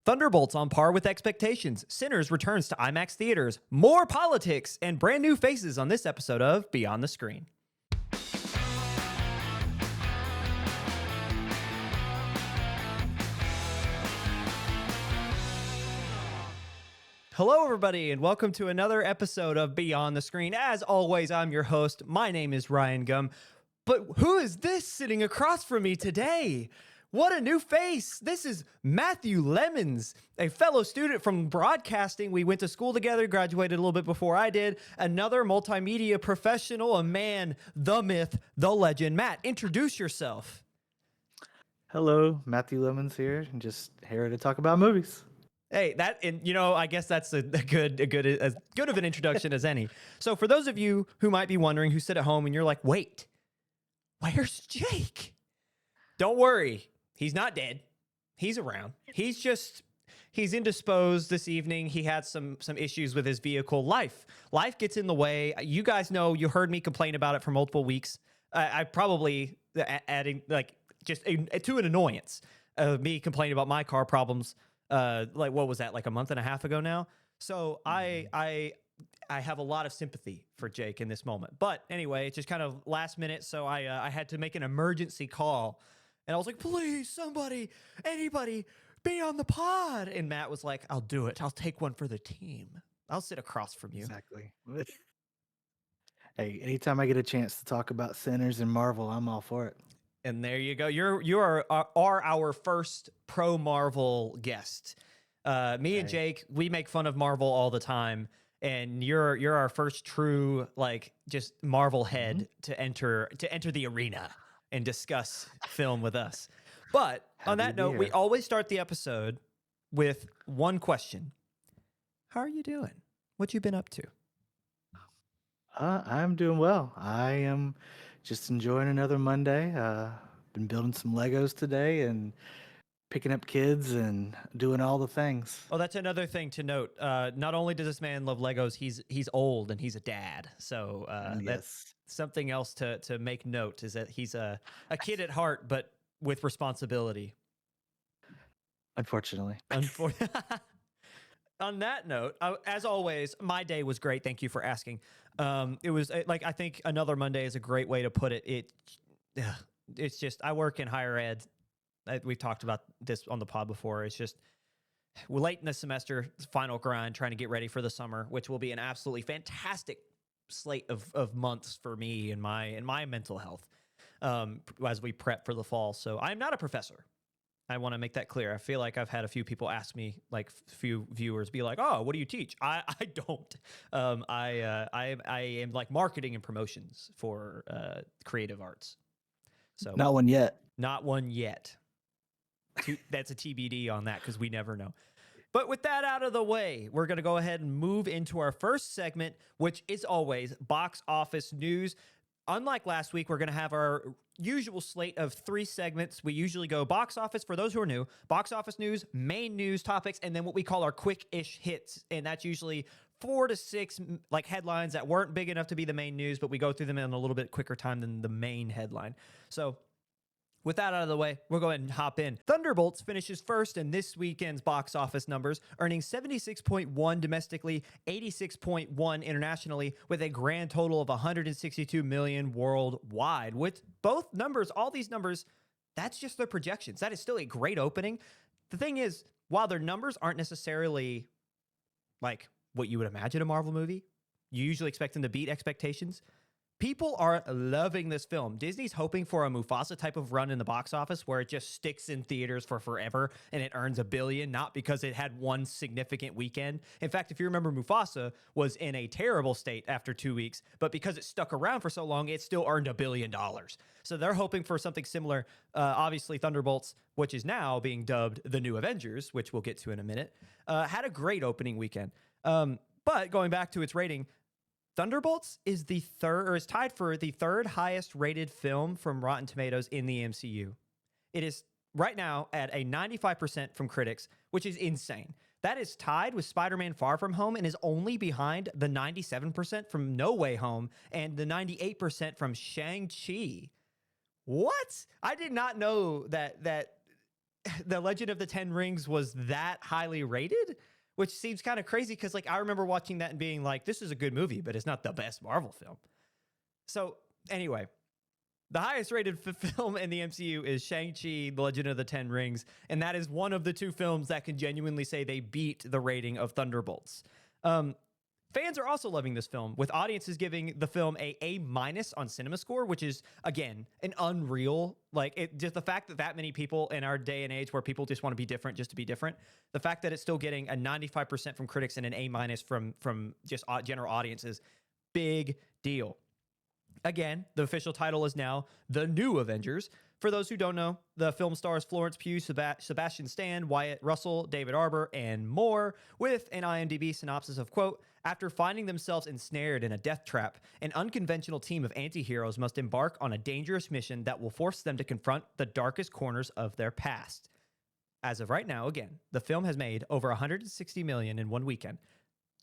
Thunderbolts on par with expectations. Sinners returns to IMAX theaters. More politics and brand new faces on this episode of Beyond the Screen. Hello, everybody, and welcome to another episode of Beyond the Screen. As always, I'm your host. My name is Ryan Gum. But who is this sitting across from me today? What a new face. This is Matthew Lemons, a fellow student from broadcasting. We went to school together, graduated a little bit before I did. Another multimedia professional, a man, the myth, the legend. Matt, introduce yourself. Hello, Matthew Lemons here, and just here to talk about movies. Hey, I guess that's as good of an introduction as any. So for those of you who might be wondering, who sit at home and you're like, wait, where's Jake? Don't worry. He's not dead. He's around. He's indisposed this evening. He had some issues with his vehicle. Life gets in the way. You guys know, you heard me complain about it for multiple weeks. I probably adding to an annoyance of me complaining about my car problems. What was that, like a month and a half ago now? So I have a lot of sympathy for Jake in this moment. But anyway, it's just kind of last minute, so I had to make an emergency call. And I was like, please, somebody, anybody, be on the pod. And Matt was like, I'll do it. I'll take one for the team. I'll sit across from you. Exactly. Hey, anytime I get a chance to talk about Sinners and Marvel, I'm all for it. And there you go. You are our first pro Marvel guest. Me and Jake, we make fun of Marvel all the time, and you're our first true just Marvel head to enter the arena and discuss film with us. But on that note, we always start the episode with one question: how are you doing? What you been up to? I'm doing well. I am just enjoying another Monday. Been building some Legos today and picking up kids and doing all the things. Oh, that's another thing to note. Not only does this man love Legos, he's old and he's a dad. So that's something else to make note, is that he's a kid at heart, but with responsibility. Unfortunately. On that note, as always, my day was great. Thank you for asking. It was I think another Monday is a great way to put it. It's just, I work in higher ed. We've talked about this on the pod before. It's just, we're late in the semester, final grind, trying to get ready for the summer, which will be an absolutely fantastic slate of months for me and my mental health as we prep for the fall. So I'm not a professor. I want to make that clear. I feel like I've had a few people ask me, few viewers be like, "Oh, what do you teach?" I don't. I am like marketing and promotions for creative arts. So not one yet. Not one yet. That's a TBD on that, because we never know. But with that out of the way, we're going to go ahead and move into our first segment, which is always box office news. Unlike last week, we're going to have our usual slate of 3 segments. We usually go box office, for those who are new, box office news, main news topics, and then what we call our quick-ish hits. And that's usually 4 to 6 headlines that weren't big enough to be the main news, but we go through them in a little bit quicker time than the main headline. So with that out of the way, we'll go ahead and hop in. Thunderbolts finishes first in this weekend's box office numbers, earning 76.1 domestically, 86.1 internationally, with a grand total of 162 million worldwide. With both numbers, all these numbers, that's just their projections. That is still a great opening. The thing is, while their numbers aren't necessarily like what you would imagine a Marvel movie, you usually expect them to beat expectations. People are loving this film. Disney's hoping for a Mufasa type of run in the box office where it just sticks in theaters for forever and it earns $1 billion, not because it had one significant weekend. In fact, if you remember, Mufasa was in a terrible state after 2 weeks, but because it stuck around for so long, it still earned $1 billion. So they're hoping for something similar. Obviously, Thunderbolts, which is now being dubbed the New Avengers, which we'll get to in a minute, had a great opening weekend. But going back to its rating, Thunderbolts is tied for the 3rd highest rated film from Rotten Tomatoes in the MCU. It is right now at a 95% from critics, which is insane. That is tied with Spider-Man Far From Home and is only behind the 97% from No Way Home and the 98% from Shang-Chi. What? I did not know that The Legend of the Ten Rings was that highly rated, which seems kind of crazy because like I remember watching that and being like, this is a good movie, but it's not the best Marvel film. So anyway, the highest rated film in the MCU is Shang-Chi, The Legend of the Ten Rings, and that is one of the two films that can genuinely say they beat the rating of Thunderbolts. Fans are also loving this film, with audiences giving the film a A- on CinemaScore, which is, again, an unreal, like, it just the fact that that many people in our day and age where people just want to be different just to be different, the fact that it's still getting a 95% from critics and an A- from just general audiences, big deal. Again, the official title is now The New Avengers. For those who don't know, the film stars Florence Pugh, Sebastian Stan, Wyatt Russell, David Arbor, and more, with an IMDb synopsis of, quote, after finding themselves ensnared in a death trap, an unconventional team of anti-heroes must embark on a dangerous mission that will force them to confront the darkest corners of their past. As of right now, again, the film has made over $160 million in one weekend.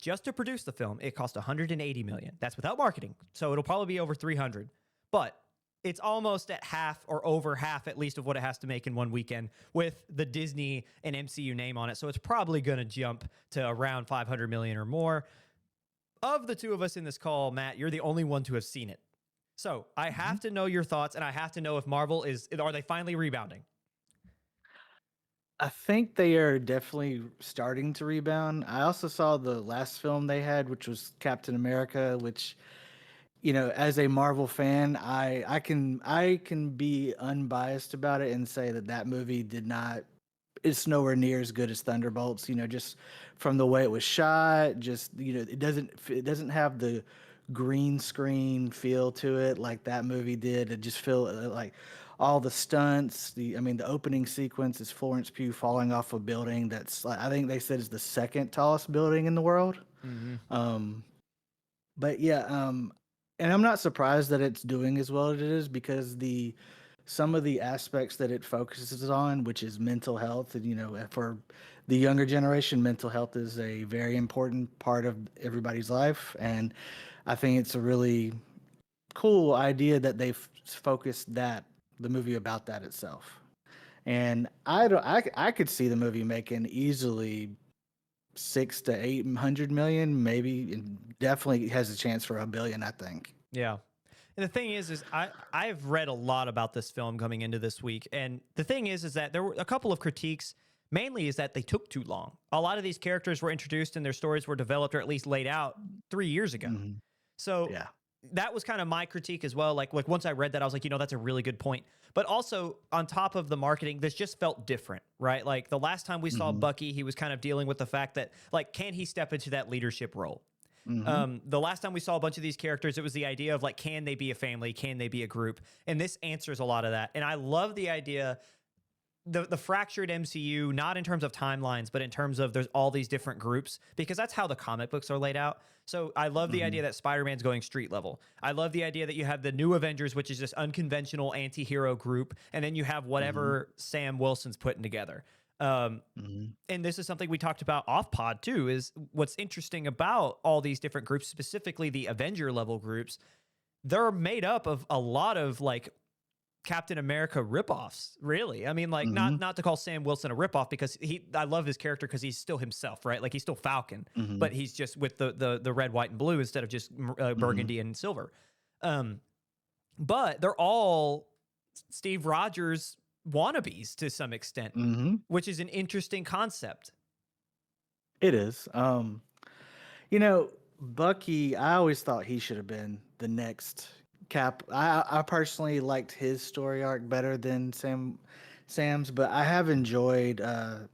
Just to produce the film, it cost $180 million. That's without marketing, so it'll probably be over 300. But it's almost at half or over half, at least, of what it has to make in one weekend with the Disney and MCU name on it. So it's probably going to jump to around 500 million or more. Of the two of us in this call, Matt, you're the only one to have seen it. So I have to know your thoughts, and I have to know if Marvel are they finally rebounding? I think they are definitely starting to rebound. I also saw the last film they had, which was Captain America, which, you know, as a Marvel fan, I can be unbiased about it and say that that movie did not it's nowhere near as good as Thunderbolts, you know, just from the way it was shot, just, you know, it doesn't have the green screen feel to it like that movie did. It just feel like all the stunts, the opening sequence is Florence Pugh falling off a building that's like, I think they said is the second tallest building in the world. Mm-hmm. Um, but yeah, and I'm not surprised that it's doing as well as it is because the some of the aspects that it focuses on, which is mental health, and you know, for the younger generation, mental health is a very important part of everybody's life, and I think it's a really cool idea that they've focused the movie about that itself. And I don't, I could see the movie making easily 6 to 800 million, maybe, and definitely has a chance for $1 billion, I think. Yeah. And the thing is I've read a lot about this film coming into this week, and the thing is that there were a couple of critiques. Mainly is that they took too long. A lot of these characters were introduced and their stories were developed or at least laid out 3 years ago. Hmm. So Yeah. that was kind of my critique as well. Like once I read that, I was like, you know, that's a really good point. But also on top of the marketing, this just felt different, right? Like the last time we saw Hmm. Bucky, he was kind of dealing with the fact that like, can he step into that leadership role? Hmm. The last time we saw a bunch of these characters, it was the idea of like, can they be a family? Can they be a group? And this answers a lot of that. And I love the idea, the fractured MCU, not in terms of timelines, but in terms of there's all these different groups, because that's how the comic books are laid out. So I love the idea Hmm. that Spider-Man's going street level. I love the idea that you have the New Avengers, which is this unconventional anti-hero group, and then you have Hmm. whatever Sam Wilson's putting together. Um, Hmm. and this is something we talked about off pod too, is what's interesting about all these different groups, specifically the Avenger level groups. They're made up of a lot of like Captain America ripoffs, really. I mean, like Hmm. not to call Sam Wilson a ripoff, because I love his character because he's still himself, right? Like he's still Falcon, Hmm. but he's just with the red, white, and blue instead of just Hmm. burgundy and silver. Um, but they're all Steve Rogers wannabes to some extent, Hmm. which is an interesting concept. It is. You know, Bucky, I always thought he should have been the next Cap. I personally liked his story arc better than Sam's, but I have enjoyed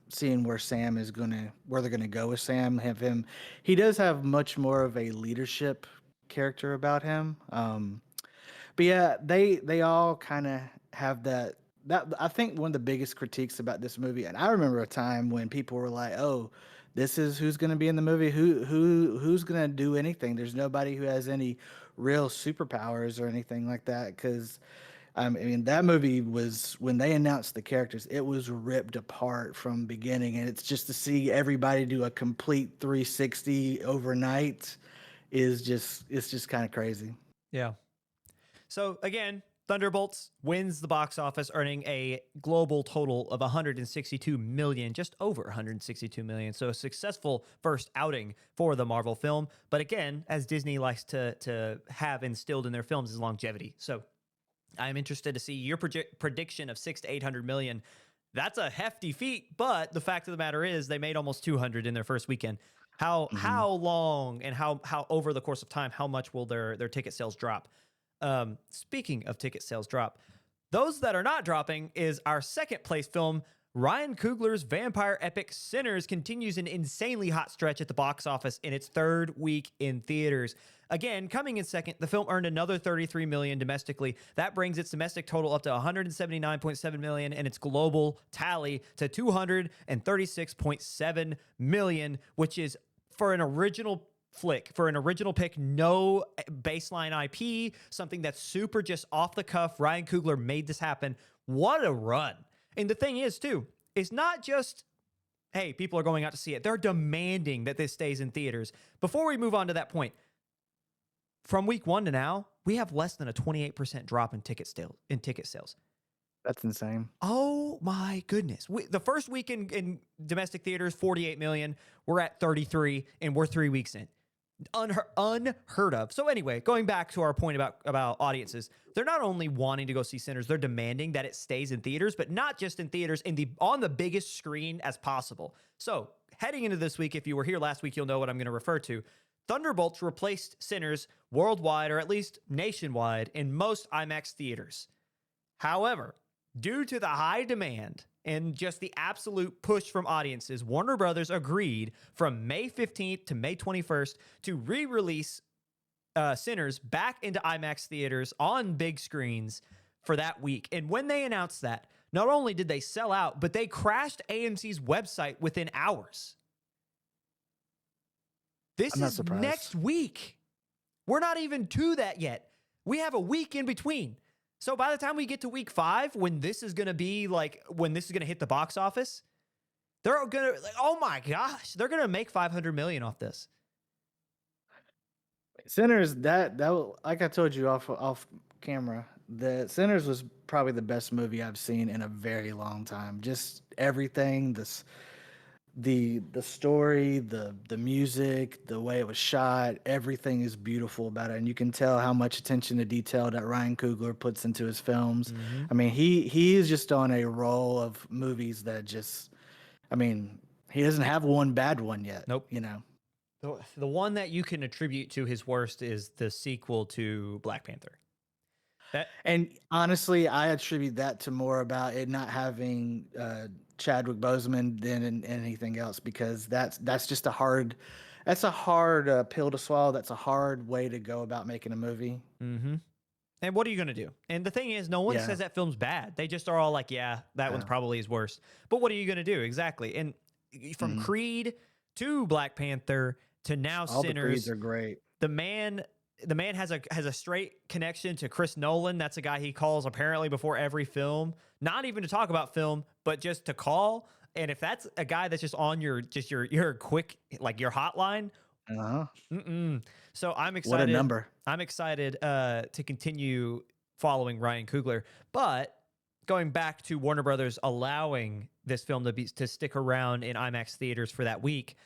seeing where they're gonna go with Sam. Have him, he does have much more of a leadership character about him. But yeah, they all kind of have that. That I think one of the biggest critiques about this movie, and I remember a time when people were like, "Oh, this is who's going to be in the movie. Who's going to do anything? There's nobody who has any real superpowers or anything like that." Because I mean, that movie was when they announced the characters, it was ripped apart from beginning, and it's just to see everybody do a complete 360 overnight is just it's just kind of crazy. Yeah. So again, Thunderbolts wins the box office, earning a global total of 162 million, just over 162 million. So a successful first outing for the Marvel film. But again, as Disney likes to have instilled in their films, is longevity. So I'm interested to see your prediction of 600 to 800 million. That's a hefty feat, but the fact of the matter is they made almost 200 in their first weekend. How long and how over the course of time, how much will their ticket sales drop? Speaking of ticket sales drop, those that are not dropping is our second place film. Ryan Coogler's vampire epic Sinners continues an insanely hot stretch at the box office in its third week in theaters. Again, coming in second, the film earned another 33 million domestically. That brings its domestic total up to 179.7 million and its global tally to 236.7 million, which is for an original flick, for an original pick, no baseline IP, something that's super just off the cuff. Ryan Coogler made this happen. What a run. And the thing is, too, it's not just, hey, people are going out to see it. They're demanding that this stays in theaters. Before we move on to that point, from week 1 to now, we have less than a 28% drop in ticket sales. That's insane. Oh my goodness. The first week in domestic theaters, 48 million. We're at 33, and we're 3 weeks in. Unheard of. So anyway, going back to our point about audiences, they're not only wanting to go see Sinners, they're demanding that it stays in theaters, but not just in theaters, on the biggest screen as possible. So heading into this week, if you were here last week, you'll know what I'm going to refer to. Thunderbolts replaced Sinners worldwide, or at least nationwide, in most IMAX theaters. However, due to the high demand and just the absolute push from audiences, Warner Brothers agreed from May 15th to May 21st to re-release Sinners back into IMAX theaters on big screens for that week. And when they announced that, not only did they sell out, but they crashed AMC's website within hours. This is next week. We're not even to that yet. We have a week in between. So by the time we get to week 5, when this is going to hit the box office, they're going to, oh my gosh, they're going to make 500 million off this. Sinners, that like I told you off camera, the Sinners was probably the best movie I've seen in a very long time. Just everything, the story, the music, the way it was shot, everything is beautiful about it, and you can tell how much attention to detail that Ryan Coogler puts into his films. Mm-hmm. I mean, he is just on a roll of movies that just, I mean, he doesn't have one bad one yet. Nope. You know, the one that you can attribute to his worst is the sequel to Black Panther. And honestly, I attribute that to more about it not having Chadwick Boseman than anything else, because that's just a hard pill to swallow. That's a hard way to go about making a movie. Mm-hmm. And what are you going to do? And the thing is, no one says that film's bad. They just are all like, yeah, that one's probably his worst. But what are you going to do? Exactly. And from Creed to Black Panther to now all Sinners, the Creeds are great. The man has a straight connection to Chris Nolan. That's a guy he calls apparently before every film, not even to talk about film, but just to call. And if that's a guy that's just on your quick, like your hotline. So I'm excited. What a number. I'm excited to continue following Ryan Coogler. But going back to Warner Brothers allowing this film to stick around in IMAX theaters for that week,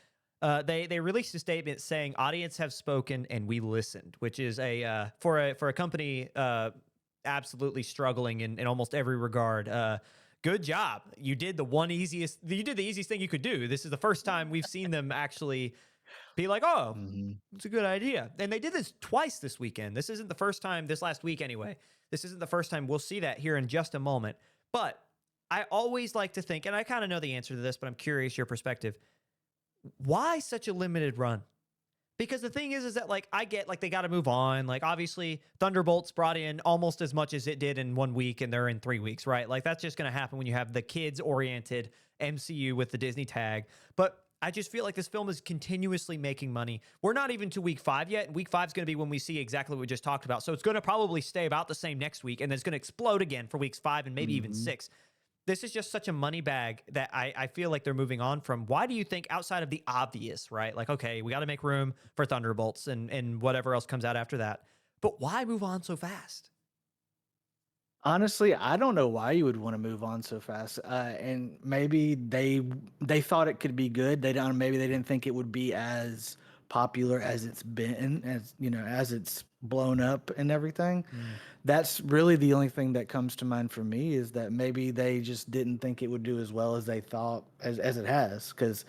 they released a statement saying audience have spoken and we listened, which is for a company absolutely struggling in almost every regard. Good job. You did the easiest thing you could do. This is the first time we've seen them actually be like, oh, it's a good idea. And they did this twice this weekend. This isn't the first time, this last week anyway. This isn't the first time. We'll see that here in just a moment. But I always like to think, and I kind of know the answer to this, but I'm curious your perspective. Why such a limited run? Because the thing is that, like, I get, like, they got to move on. Like, obviously, Thunderbolts brought in almost as much as it did in 1 week, and they're in 3 weeks, right? Like, that's just going to happen when you have the kids-oriented MCU with the Disney tag. But I just feel like this film is continuously making money. We're not even to week 5 yet. Week 5 is going to be when we see exactly what we just talked about. So it's going to probably stay about the same next week, and then it's going to explode again for weeks 5 and maybe even 6. This is just such a money bag that I feel like they're moving on from. Why do you think, outside of the obvious, right? Like, okay, we got to make room for Thunderbolts and whatever else comes out after that. But why move on so fast? Honestly, I don't know why you would want to move on so fast. And maybe they thought it could be good. They don't. Maybe they didn't think it would be as popular as it's been, as you know, as it's blown up and everything. Mm. That's really the only thing that comes to mind for me is that maybe they just didn't think it would do as well as they thought as it has. Because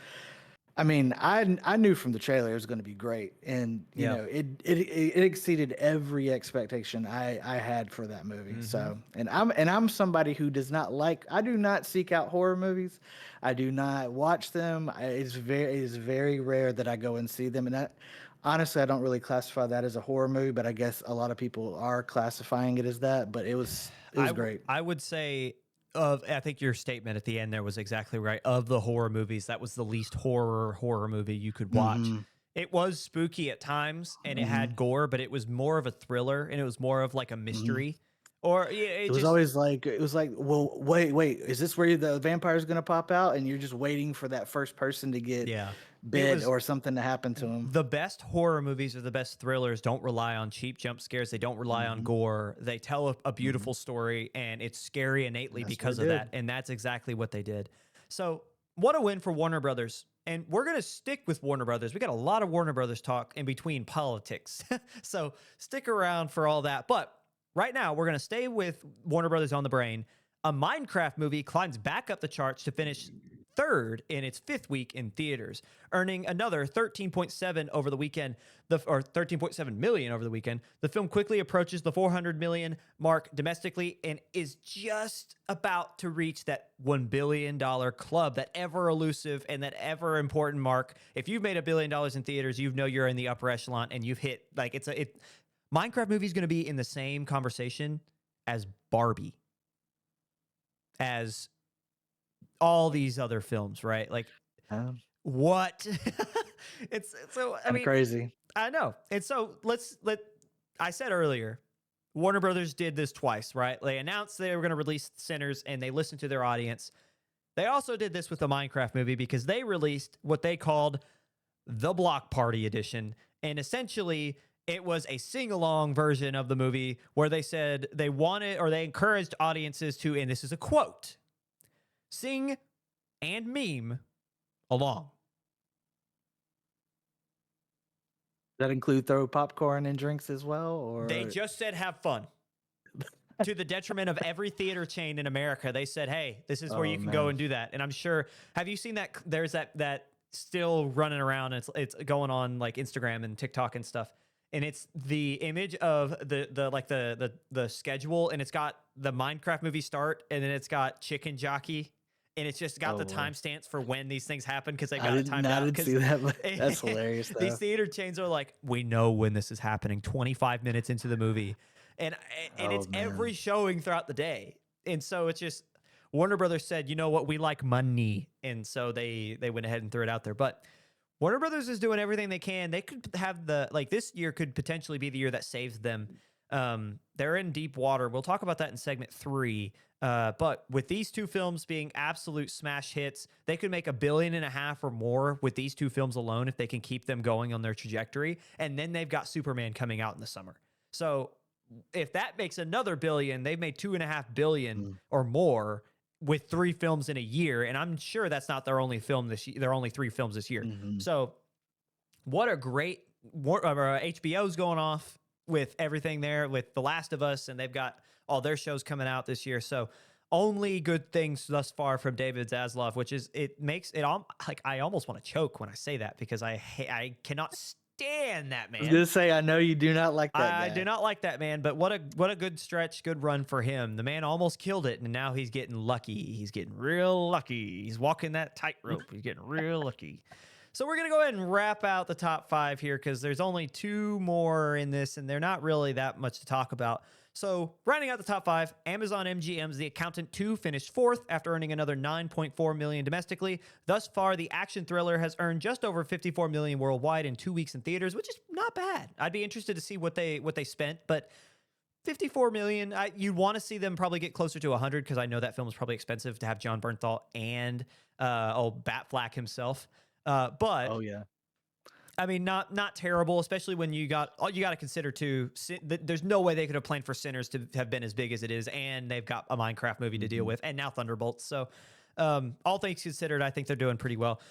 I mean, I knew from the trailer it was going to be great, and you Yeah. know, it exceeded every expectation I had for that movie. Hmm. So, and I'm somebody who does not like. I do not seek out horror movies. I do not watch them. It is very rare that I go and see them, and that honestly, I don't really classify that as a horror movie, but I guess a lot of people are classifying it as that. But it was great. I would say I think your statement at the end there was exactly right. Of the horror movies, that was the least horror movie you could watch. Hmm. It was spooky at times and it Hmm. had gore, but it was more of a thriller and it was more of like a Hmm. mystery. Or yeah, It it was just always like well, wait, is this where the vampire's gonna pop out? And you're just waiting for that first person to get yeah. It bit was or something to happen to him. the best horror movies or the best thrillers don't rely on cheap jump scares. They don't rely on Hmm. gore. They tell a Hmm. beautiful story and it's scary innately That's what because it of that. did. And that's exactly what they did. So, what a win for Warner Brothers. And we're going to stick with Warner Brothers. We got a lot of Warner Brothers talk in between politics. So, stick around for all that. But right now, we're going to stay with Warner Brothers on the brain. A Minecraft movie climbs back up the charts to finish third in its fifth week in theaters, earning another 13.7 over the weekend, or 13.7 million over the weekend. The film quickly approaches the 400 million mark domestically and is just about to reach that $1 billion club, that ever elusive and that ever important mark. If you've made $1 billion in theaters, you know you're in the upper echelon and you've hit like Minecraft movie is going to be in the same conversation as Barbie, as all these other films, right? Like what? It's so I Kind of mean, crazy. I know. And so let I said earlier, Warner Brothers did this twice, right? They announced they were going to release Sinners and they listened to their audience. They also did this with the Minecraft movie because they released what they called the Block Party Edition. And essentially, it was a sing along version of the movie where they said they wanted or they encouraged audiences to, and this is a quote, sing and meme along. Does that include throw popcorn and drinks as well, They or just said have fun. To the detriment of every theater chain in America, they said, "Hey, this is where oh you can go man, and do that." And I'm sure, have you seen that? There's that still running around. It's going on like Instagram and TikTok and stuff. And it's the image of the schedule, and it's got the Minecraft movie start, and then it's got Chicken Jockey, and it's just got oh the Lord, timestamps for when these things happen because they've I got it didn't timed I out. didn't see Because that, but that's hilarious these though. theater chains are like, we know when this is happening, 25 minutes into the movie, and Oh it's every man, showing throughout the day. And so it's just Warner Brothers said, you know what, we like money, and so they went ahead and threw it out there. But Warner Brothers is doing everything they can. They could have this year could potentially be the year that saves them. They're in deep water. We'll talk about that in segment 3. But with these two films being absolute smash hits, they could make $1.5 billion or more with these two films alone if they can keep them going on their trajectory. And then they've got Superman coming out in the summer. So if that makes another billion, they've made 2.5 billion mm, or more with 3 films in a year. And I'm sure that's not their only film this year. They're only 3 films this year. hmm So what a great HBO's going off with everything there with The Last of Us, and they've got all their shows coming out this year. So only good things thus far from David Zaslav, which is it makes it like I almost want to choke when I say that because I cannot stand that I was man. gonna say I know you do not like that I do guy. not like that man, but what a good stretch, good run for him. The man almost killed it, and now he's getting lucky. He's getting real lucky. He's walking that tightrope. He's getting real lucky. So we're gonna go ahead and wrap out the top 5 here because there's only 2 more in this, and they're not really that much to talk about. So rounding out the top 5, Amazon MGM's The Accountant 2 finished 4th after earning another 9.4 million domestically. Thus far, the action thriller has earned just over 54 million worldwide in 2 weeks in theaters, which is not bad. I'd be interested to see what they spent, but 54 million, you'd want to see them probably get closer to 100 because I know that film is probably expensive to have John Bernthal and Batflack himself. But Oh yeah, I mean, not terrible, especially when you got to consider too. There's no way they could have planned for Sinners to have been as big as it is, and they've got a Minecraft movie to deal with, and now Thunderbolts. So, all things considered, I think they're doing pretty well.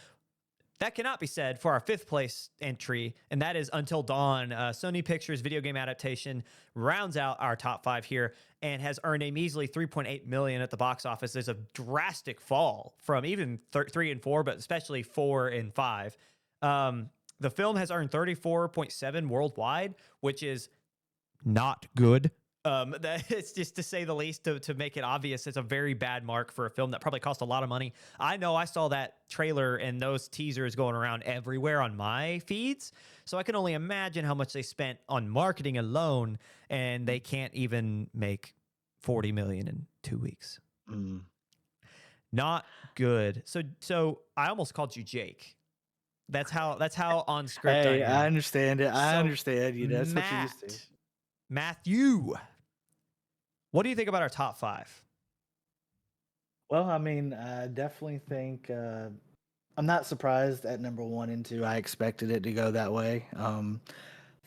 That cannot be said for our 5th place entry, and that is Until Dawn. Sony Pictures video game adaptation rounds out our top 5 here and has earned a measly $3.8 million at the box office. There's a drastic fall from even 3 and 4, but especially 4 and 5. The film has earned 34.7 worldwide, which is not good. It's just, to say the least, to make it obvious, it's a very bad mark for a film that probably cost a lot of money. I know I saw that trailer and those teasers going around everywhere on my feeds, so I can only imagine how much they spent on marketing alone, and they can't even make $40 million in 2 weeks. Not good. So I almost called you Jake. That's how on script Hey, I am. I understand it. I understand. You know, that's what you used to. Matthew, what do you think about our top 5? Well, I mean, I definitely think I'm not surprised at number 1 and 2. I expected it to go that way.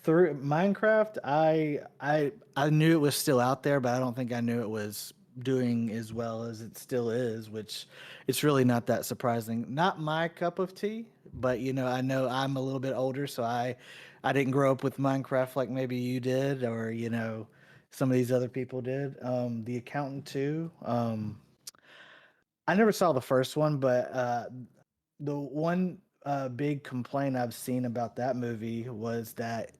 Through Minecraft, I knew it was still out there, but I don't think I knew it was doing as well as it still is, which it's really not that surprising. Not my cup of tea, but I know I'm a little bit older, so I didn't grow up with Minecraft like maybe you did, or some of these other people did. The Accountant 2. I never saw the first one, but the one big complaint I've seen about that movie was that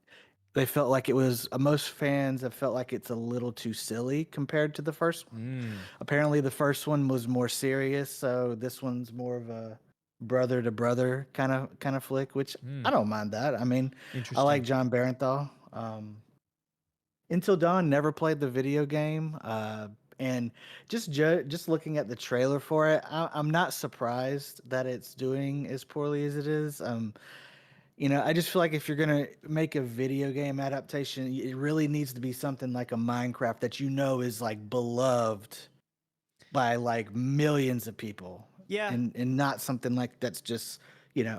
they felt like it was most fans have felt like it's a little too silly compared to the first one. Apparently, the first one was more serious, so this one's more of a brother to brother kind of flick, which I don't mind that. I mean, I like John Barenthal. Until Dawn, never played the video game, and just looking at the trailer for it, I'm not surprised that it's doing as poorly as it is. I just feel like if you're gonna make a video game adaptation, it really needs to be something like a Minecraft that is like beloved by like millions of people. Yeah. And not something like that's just,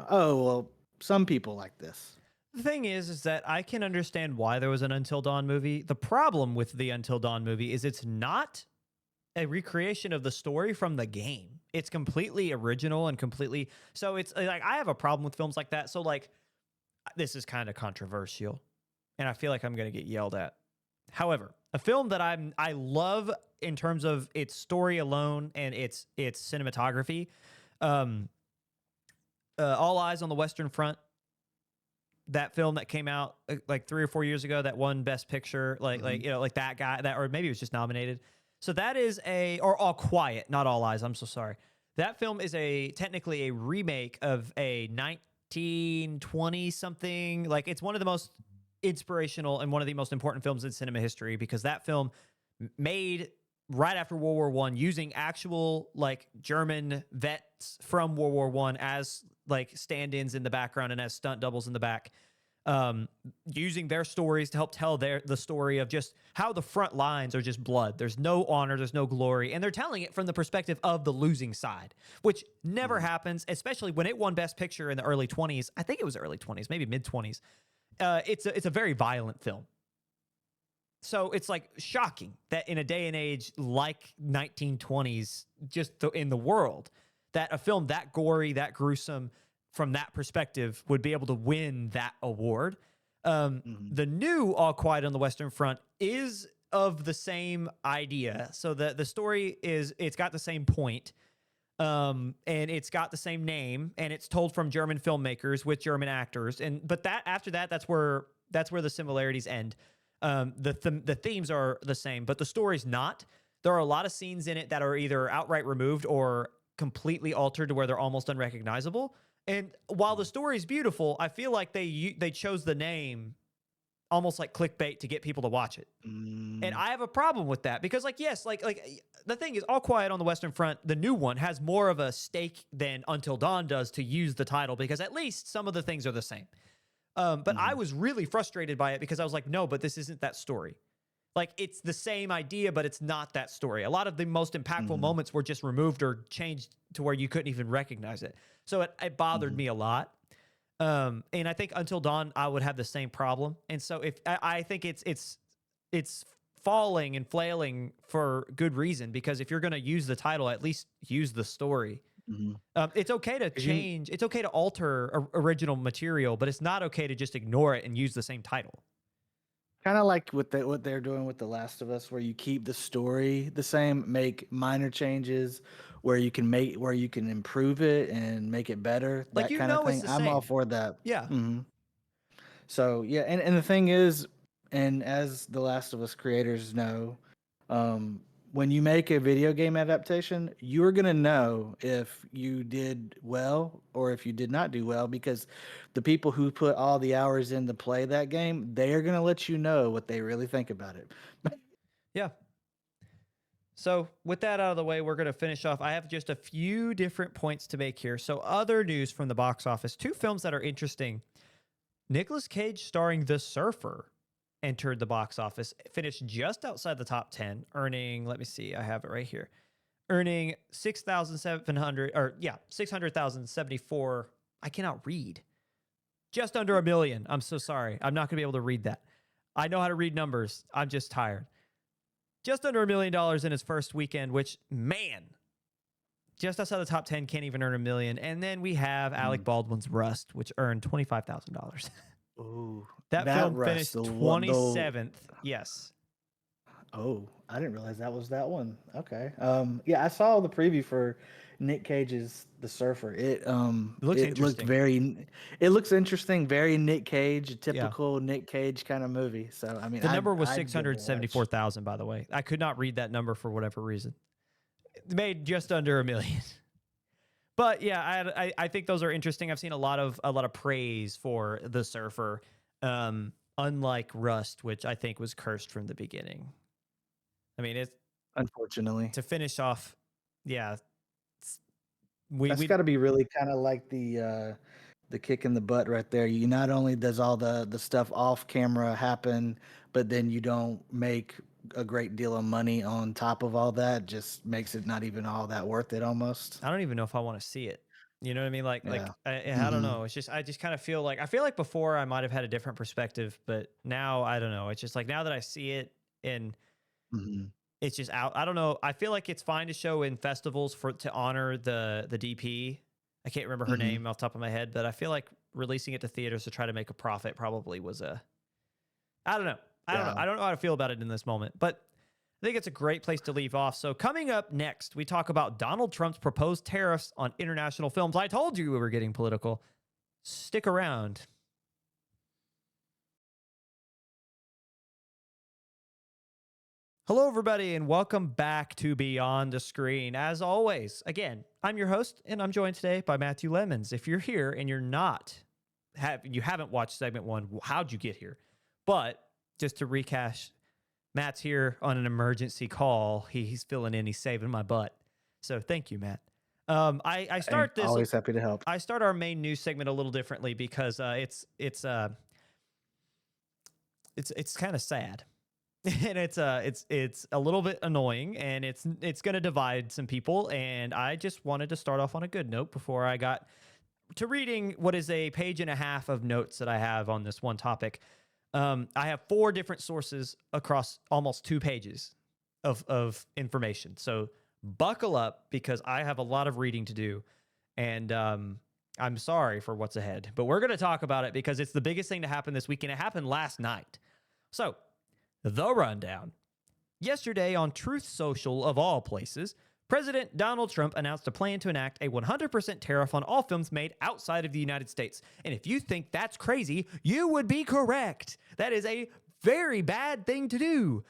oh well, some people like this. The thing is that I can understand why there was an Until Dawn movie. The problem with the Until Dawn movie is it's not a recreation of the story from the game. It's completely original and completely. So it's like, I have a problem with films like that. So like, this is kind of controversial, and I feel like I'm going to get yelled at. However, a film that I love in terms of its story alone and its cinematography, All Eyes on the Western Front. That film that came out like 3 or 4 years ago, that won Best Picture, like that guy, or maybe it was just nominated. So that is or All Quiet, not All Eyes. I'm so sorry. That film is technically a remake of a 1920 something. Like, it's one of the most inspirational and one of the most important films in cinema history, because that film made right after World War I, using actual like German vets from World War I as like stand-ins in the background and as stunt doubles in the back, using their stories to help tell the story of just how the front lines are just blood. There's no honor, there's no glory, and they're telling it from the perspective of the losing side, which never happens, especially when it won Best Picture in the early 20s. I think it was early 20s, maybe mid 20s. It's a very violent film. So it's like shocking that in a day and age like 1920s, just in the world, that a film that gory, that gruesome, from that perspective, would be able to win that award. The new All Quiet on the Western Front is of the same idea. So the story it's got the same point, and it's got the same name, and it's told from German filmmakers with German actors. But after that, that's where the similarities end. The themes are the same, but the story's not. There are a lot of scenes in it that are either outright removed or completely altered to where they're almost unrecognizable. And while the story is beautiful, I feel like they chose the name almost like clickbait to get people to watch it. And I have a problem with that, because like, yes, like the thing is, All Quiet on the Western Front, the new one, has more of a stake than Until Dawn does to use the title, because at least some of the things are the same. But I was really frustrated by it, because I was like, no, but this isn't that story. Like, it's the same idea, but it's not that story. A lot of the most impactful moments were just removed or changed to where you couldn't even recognize it. So it bothered me a lot. And I think Until Dawn, I would have the same problem. And so if I think it's falling and flailing for good reason, because if you're going to use the title, at least use the story. Mhm. It's okay to 'Cause you change. It's okay to alter original material, but it's not okay to just ignore it and use the same title. kind of like what they're doing with The Last of Us, where you keep the story the same, make minor changes, where you can improve it and make it better, Like, that kind of it's thing. the I'm all same. for that. Yeah. hmm So yeah, and the thing is, and as The Last of Us creators know, um, when you make a video game adaptation, you're gonna know if you did well or if you did not do well, because the people who put all the hours in to play that game, they are gonna let you know what they really think about it. Yeah. So, with that out of the way, we're going to finish off. I have just a few different points to make here. So, other news from the box office, two films that are interesting. Nicolas Cage starring The Surfer entered the box office, finished just outside the top 10, earning, let me see, I have it right here, earning 6,700, or yeah, 600,074. I cannot read. Just under a million. I'm so sorry. I'm not going to be able to read that. I know how to read numbers. I'm just tired. Just under $1 million in his first weekend, which, man, just outside the top 10, can't even earn $1 million. And then we have Alec Mm. Baldwin's Rust, which earned $25,000. Ooh, That that film Rust, finished the one, the 27th. Yes. oh, I didn't realize that was that one. Okay. Yeah, I saw the preview for Nick Cage's The Surfer. It looks It looked interesting. it looks interesting, very Nick Cage, a Yeah. typical Nick Cage kind of movie. So I mean, The number was I'd give it a watch. 674,000, by the way. I could not read that number for whatever reason. It made just under $1 million. But yeah, I think those are interesting. I've seen a lot of praise for The Surfer, unlike Rust, which I think was cursed from the beginning. I mean, it's Unfortunately, to finish off. Yeah, that's we got to be really kind of like the kick in the butt right there. You not only does all the stuff off camera happen, but then you don't make a great deal of money on top of all that. Just makes it not even all that worth it almost. I don't even know if I want to see it. You know what I mean? Yeah. I don't hmm know. It's just I just kind of feel like before I might have had a different perspective, but now I don't know. It's just like now that I see it and hmm it's just out. I don't know. I feel like it's fine to show in festivals to honor the DP. I can't remember her hmm name off the top of my head, but I feel like releasing it to theaters to try to make a profit probably was a I don't know. I don't know. Yeah. I don't know how to feel about it in this moment, but I think it's a great place to leave off. So coming up next, we talk about Donald Trump's proposed tariffs on international films. I told you we were getting political. Stick around. Hello, everybody, and welcome back to Beyond the Screen. As always, again, I'm your host, and I'm joined today by Matthew Lemons. If you're here and you haven't watched segment one, how'd you get here? But just to recash, Matt's here on an emergency call. He's filling in. He's saving my butt. So thank you, Matt. I Hey, start this. always happy to help. I start our main news segment a little differently because it's kind of sad. And it's a little bit annoying, and it's going to divide some people, and I just wanted to start off on a good note before I got to reading what is a page and a half of notes that I have on this one topic. I have 4 different sources across almost 2 pages of information. So buckle up because I have a lot of reading to do, and I'm sorry for what's ahead, but we're going to talk about it because it's the biggest thing to happen this week, and it happened last night. So the rundown. Yesterday on Truth Social, of all places, President Donald Trump announced a plan to enact a 100% tariff on all films made outside of the United States. And if you think that's crazy, you would be correct. That is a very bad thing to do.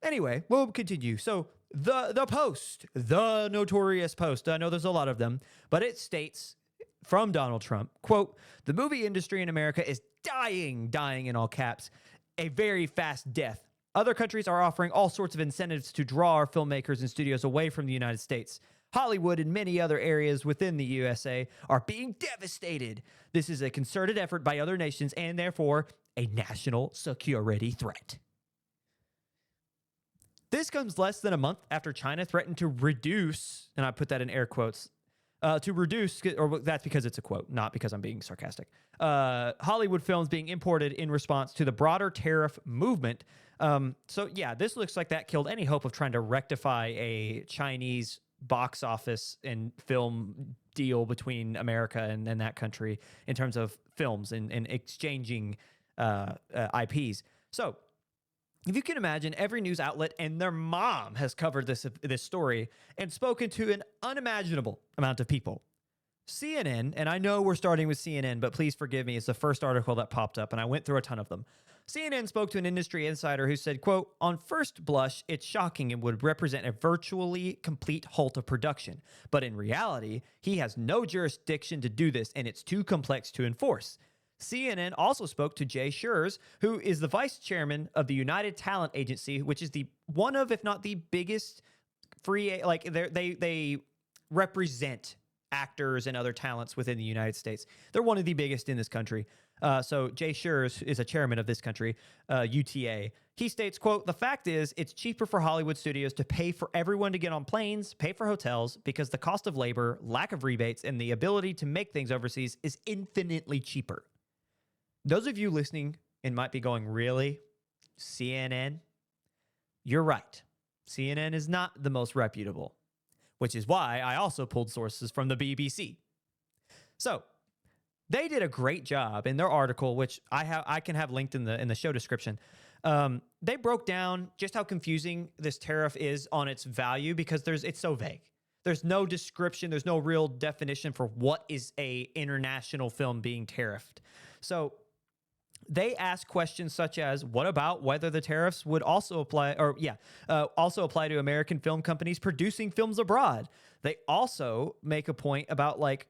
Anyway, we'll continue. So the Post, the notorious Post, I know there's a lot of them, but it states from Donald Trump, quote, "The movie industry in America is dying in all caps, a very fast death. Other countries are offering all sorts of incentives to draw our filmmakers and studios away from the United States. Hollywood and many other areas within the USA are being devastated. This is a concerted effort by other nations and therefore a national security threat." This comes less than a month after China threatened to reduce, and I put that in air quotes, to reduce, or that's because it's a quote, not because I'm being sarcastic. Hollywood films being imported in response to the broader tariff movement. So yeah, this looks like that killed any hope of trying to rectify a Chinese box office and film deal between America and that country in terms of films and exchanging IPs. So if you can imagine, every news outlet and their mom has covered this story and spoken to an unimaginable amount of people. CNN, and I know we're starting with CNN, but please forgive me, it's the first article that popped up, and I went through a ton of them. CNN spoke to an industry insider who said, quote, "On first blush, it's shocking and would represent a virtually complete halt of production. But in reality, he has no jurisdiction to do this, and it's too complex to enforce." CNN also spoke to Jay Schurz, who is the vice chairman of the United Talent Agency, which is one of, if not the biggest free, like they represent actors and other talents within the United States. They're one of the biggest in this country. So Jay Schurz is a chairman of this country, UTA. He states, quote, "The fact is, it's cheaper for Hollywood studios to pay for everyone to get on planes, pay for hotels, because the cost of labor, lack of rebates, and the ability to make things overseas is infinitely cheaper." Those of you listening and might be going, really? CNN? You're right. CNN is not the most reputable, which is why I also pulled sources from the BBC. So they did a great job in their article, which I can have linked in the show description. They broke down just how confusing this tariff is on its value because it's so vague. There's no description. There's no real definition for what is a international film being tariffed. So they ask questions such as, what about whether the tariffs would also apply, also apply to American film companies producing films abroad? They also make a point about like,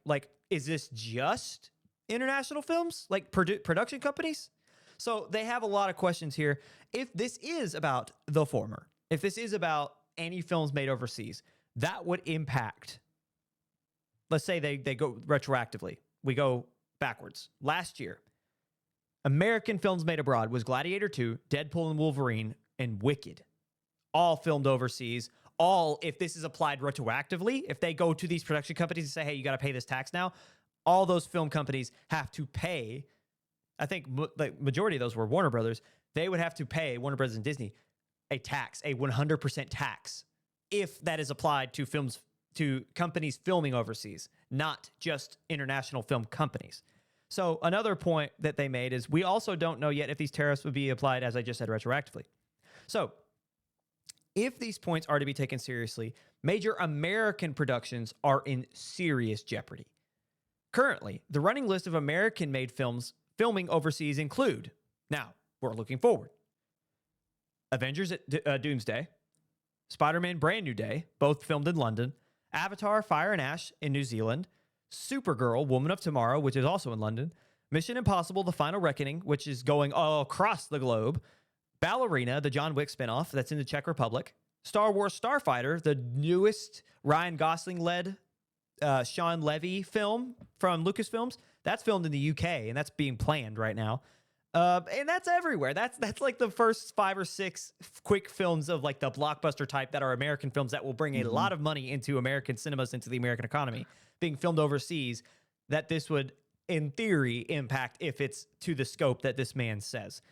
is this just international films, like production companies? So they have a lot of questions here. If this is about the former, if this is about any films made overseas, that would impact, let's say they go retroactively. We go backwards. Last year, American films made abroad was Gladiator 2, Deadpool and Wolverine, and Wicked. All filmed overseas. All, if this is applied retroactively, if they go to these production companies and say, hey, you got to pay this tax now, all those film companies have to pay, I think the majority of those were Warner Brothers, they would have to pay, Warner Brothers and Disney, a tax, a 100% tax, if that is applied to films, to companies filming overseas, not just international film companies. So another point that they made is we also don't know yet if these tariffs would be applied, as I just said, retroactively. So if these points are to be taken seriously, major American productions are in serious jeopardy. Currently, the running list of American-made films filming overseas include, now, we're looking forward, Avengers at Doomsday, Spider-Man Brand New Day, both filmed in London, Avatar Fire and Ash in New Zealand, Supergirl, Woman of Tomorrow, which is also in London, Mission Impossible, The Final Reckoning, which is going all across the globe, Ballerina, the John Wick spinoff that's in the Czech Republic, Star Wars Starfighter, the newest Ryan Gosling-led Sean Levy film from Lucasfilms, that's filmed in the UK, and that's being planned right now. And that's everywhere. That's like the first 5 or 6 quick films of like the blockbuster type that are American films that will bring a lot of money into American cinemas, into the American economy, being filmed overseas, that this would, in theory, impact if it's to the scope that this man says.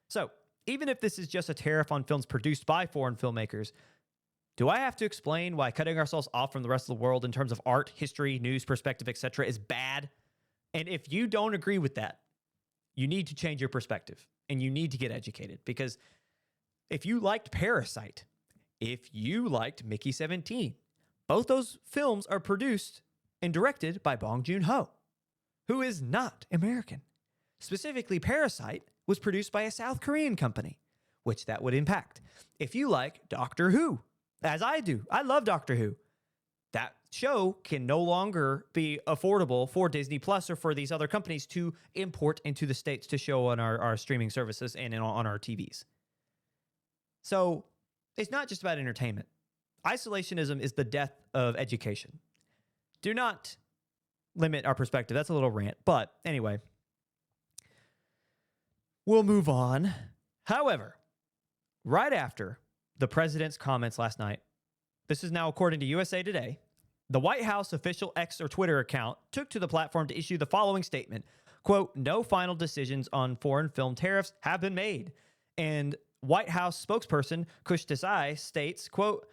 So even if this is just a tariff on films produced by foreign filmmakers, do I have to explain why cutting ourselves off from the rest of the world in terms of art, history, news, perspective, etc. is bad? And if you don't agree with that, you need to change your perspective and you need to get educated, because if you liked Parasite, if you liked Mickey 17, both those films are produced and directed by Bong Joon-ho, who is not American. Specifically, Parasite was produced by a South Korean company, which that would impact. If you like Doctor Who, as I do, I love Doctor Who, that show can no longer be affordable for Disney Plus or for these other companies to import into the States to show on our streaming services and on our TVs. So it's not just about entertainment. Isolationism is the death of education. Do not limit our perspective. That's a little rant. But anyway, we'll move on. However, right after the president's comments last night, this is now according to USA Today, The White House official X or Twitter account took to the platform to issue the following statement, quote, "No final decisions on foreign film tariffs have been made." And White House spokesperson Kush Desai states, quote,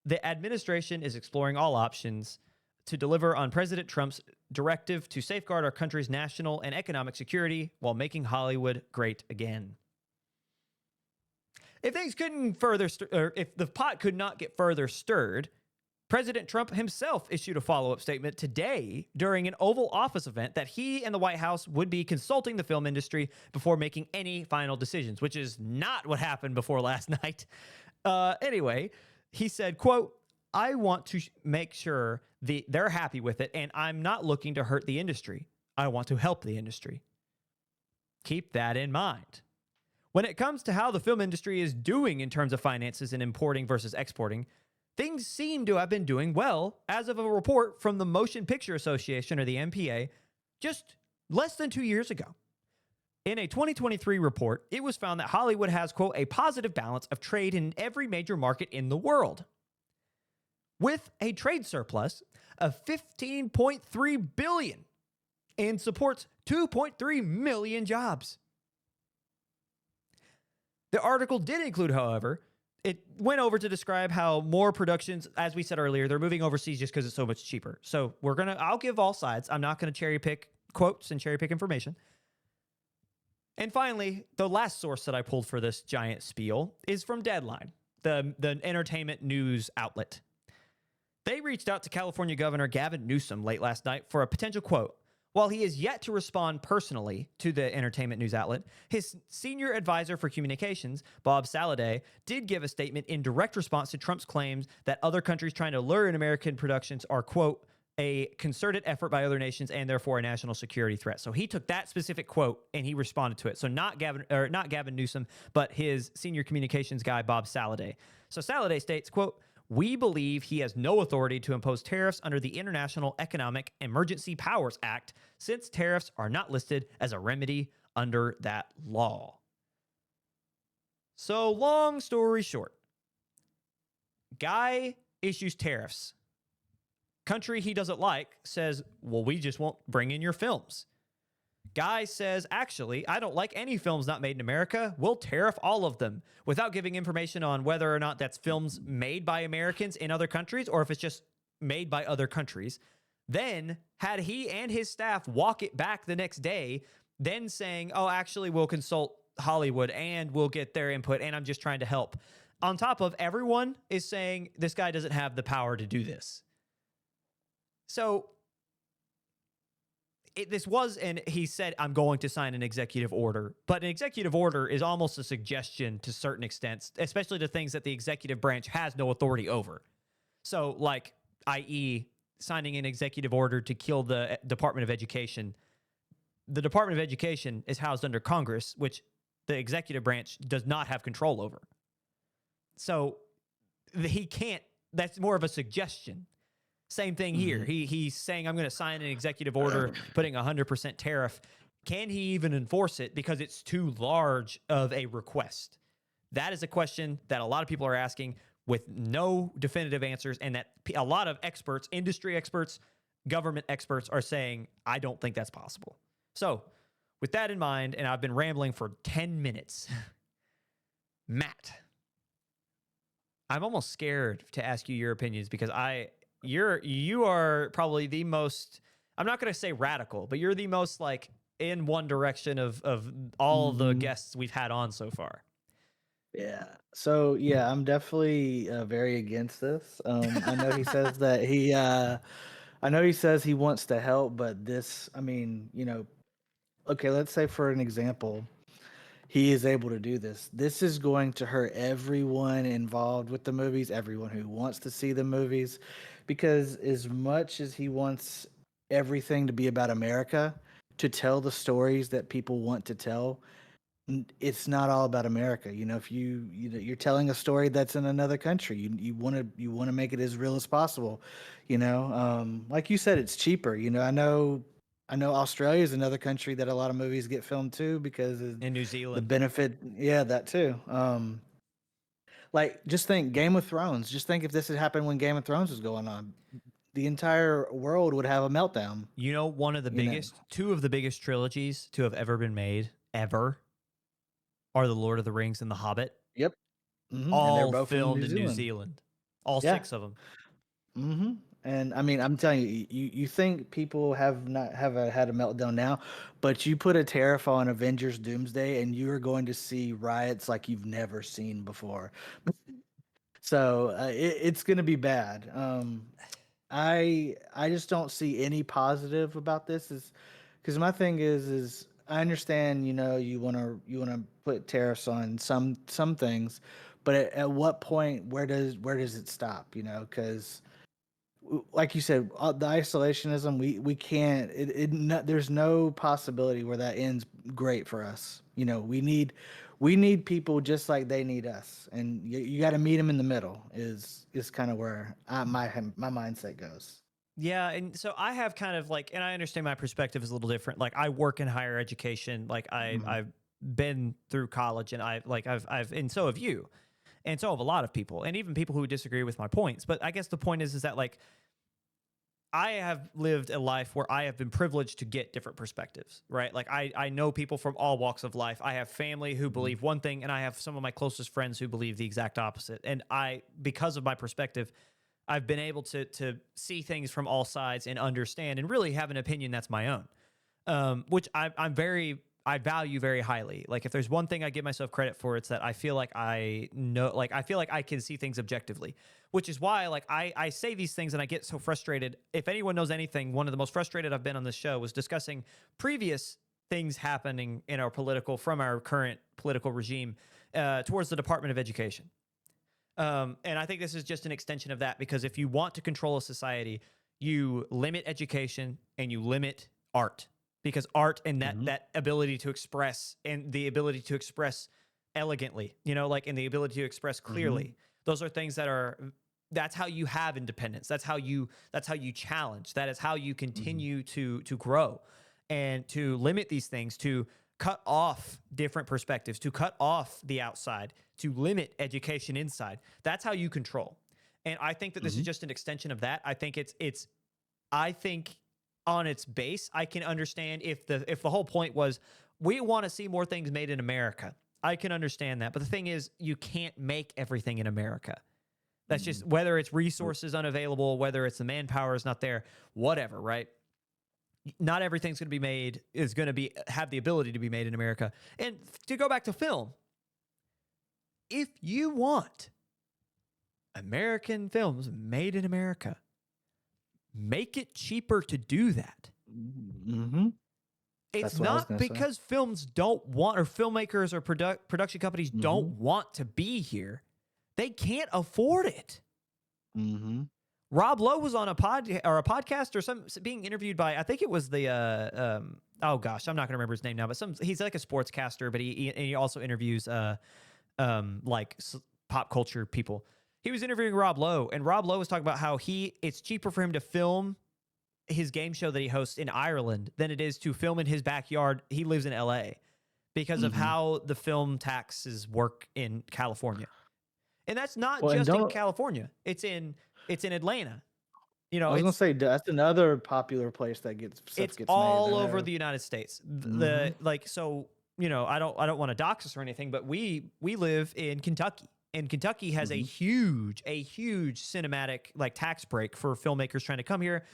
"The administration is exploring all options to deliver on President Trump's directive to safeguard our country's national and economic security while making Hollywood great again." If things couldn't further, or if the pot could not get further stirred, President Trump himself issued a follow-up statement today during an Oval Office event that he and the White House would be consulting the film industry before making any final decisions, which is not what happened before last night. Anyway, he said, quote, "I want to make sure they're happy with it, and I'm not looking to hurt the industry. I want to help the industry. Keep that in mind. When it comes to how the film industry is doing in terms of finances and importing versus exporting, things seem to have been doing well as of a report from the Motion Picture Association, or the MPA, just less than 2 years ago. In a 2023 report, it was found that Hollywood has, quote, a positive balance of trade in every major market in the world, with a trade surplus of $15.3 billion and supports 2.3 million jobs. The article did include, however, it went over to describe how more productions, as we said earlier, they're moving overseas just because it's so much cheaper. So I'll give all sides. I'm not going to cherry pick quotes and cherry pick information. And finally, the last source that I pulled for this giant spiel is from Deadline, the entertainment news outlet. They reached out to California Governor Gavin Newsom late last night for a potential quote. While he is yet to respond personally to the entertainment news outlet, his senior advisor for communications, Bob Saladeh, did give a statement in direct response to Trump's claims that other countries trying to lure in American productions are, quote, a concerted effort by other nations and therefore a national security threat. So he took that specific quote and he responded to it. So not Gavin Newsom, but his senior communications guy, Bob Saladeh. So Saladeh states, quote, "We believe he has no authority to impose tariffs under the International Economic Emergency Powers Act, since tariffs are not listed as a remedy under that law." So long story short, guy issues tariffs. Country he doesn't like says, well, we just won't bring in your films. Guy says, actually, I don't like any films not made in America. We'll tariff all of them, without giving information on whether or not that's films made by Americans in other countries or if it's just made by other countries. Then had he and his staff walk it back the next day, then saying, oh, actually, we'll consult Hollywood and we'll get their input and I'm just trying to help. On top of everyone is saying this guy doesn't have the power to do this. So and he said, I'm going to sign an executive order. But an executive order is almost a suggestion to certain extents, especially to things that the executive branch has no authority over. So, like, i.e., signing an executive order to kill the Department of Education. The Department of Education is housed under Congress, which the executive branch does not have control over. So, he can't, that's more of a suggestion. Same thing here. He's saying, I'm going to sign an executive order putting 100% tariff. Can he even enforce it because it's too large of a request? That is a question that a lot of people are asking with no definitive answers, and that a lot of experts, industry experts, government experts are saying, I don't think that's possible. So with that in mind, and I've been rambling for 10 minutes, Matt, I'm almost scared to ask you your opinions because you are probably the most, I'm not going to say radical, but you're the most like in one direction of all the guests we've had on so far. Yeah. So yeah, I'm definitely very against this. I know he says that I know he says he wants to help, but this, I mean, okay, let's say for an example, he is able to do this. This is going to hurt everyone involved with the movies, everyone who wants to see the movies, because as much as he wants everything to be about America, to tell the stories that people want to tell, it's not all about America. If you're telling a story that's in another country, you want to make it as real as possible. Like you said, it's cheaper. I know Australia is another country that a lot of movies get filmed too because of In New Zealand, the benefit. Yeah, that too. Like just think Game of Thrones. Just think if this had happened when Game of Thrones was going on, the entire world would have a meltdown. You know, two of the biggest trilogies to have ever been made ever are The Lord of the Rings and The Hobbit, Yep. And they're all both in New filmed in New Zealand. Zealand. All Yeah. 6 of them. And I mean, I'm telling you, you think people have had a meltdown now, but you put a tariff on Avengers Doomsday, and you are going to see riots like you've never seen before. So it's going to be bad. I just don't see any positive about this. Is because my thing is I understand, you want to put tariffs on some things, but at what point, where does it stop? Because like you said, the isolationism, we can't. There's no possibility where that ends great for us. We need people just like they need us, and you got to meet them in the middle. Is kind of where my mindset goes. Yeah, and so I have kind of like, and I understand my perspective is a little different. Like I work in higher education, like Mhm. I've been through college, and and so have you, and so have a lot of people, and even people who disagree with my points. But I guess the point is that like I have lived a life where I have been privileged to get different perspectives, right? Like I know people from all walks of life. I have family who Mhm. believe one thing, and I have some of my closest friends who believe the exact opposite. And because of my perspective, I've been able to see things from all sides and understand and really have an opinion that's my own, which I value very highly. Like if there's one thing I give myself credit for, it's that I feel like I feel like I can see things objectively, which is why like I say these things and I get so frustrated. If anyone knows anything, one of the most frustrated I've been on this show was discussing previous things happening in from our current political regime towards the Department of Education. And I think this is just an extension of that, because if you want to control a society, you limit education and you limit art, because art and Mhm. that ability to express, and the ability to express elegantly, and the ability to express Mhm. clearly, those are things that's how you have independence. That's how you challenge. That is how you Mhm. continue to grow, and to limit these things, to cut off different perspectives, to cut off the outside, to limit education inside. That's how you control. And I think that this is Mhm. just an extension of that. I think I think on its base, I can understand if the whole point was we want to see more things made in America. I can understand that. But the thing is, you can't make everything in America. That's Mhm. just, whether it's resources unavailable, whether it's the manpower is not there, whatever, right? Not everything's going to be made is going to be have the ability to be made in America. And to go back to film, if you want American films made in America, make it cheaper to do that. Mhm. It's That's what I was not gonna say. because films don't want, or filmmakers or production companies don't Mhm. want to be here. They can't afford it. Mhm. Rob Lowe was on a podcast or some being interviewed by, I think it was the oh gosh, I'm not gonna remember his name now, but he's like a sportscaster, but he also interviews like pop culture people. He was interviewing Rob Lowe, and Rob Lowe was talking about how it's cheaper for him to film his game show that he hosts in Ireland than it is to film in his backyard. He lives in LA because of Mhm. how the film taxes work in California. And that's not Well, and just in don't California. It's in Atlanta. I was gonna It's say that's another popular place that gets stuff it's gets made. I all over know. the United States. The Mhm. like so, I don't want to dox us or anything, but we live in Kentucky. And Kentucky has Mhm. a huge cinematic like tax break for filmmakers trying to come here.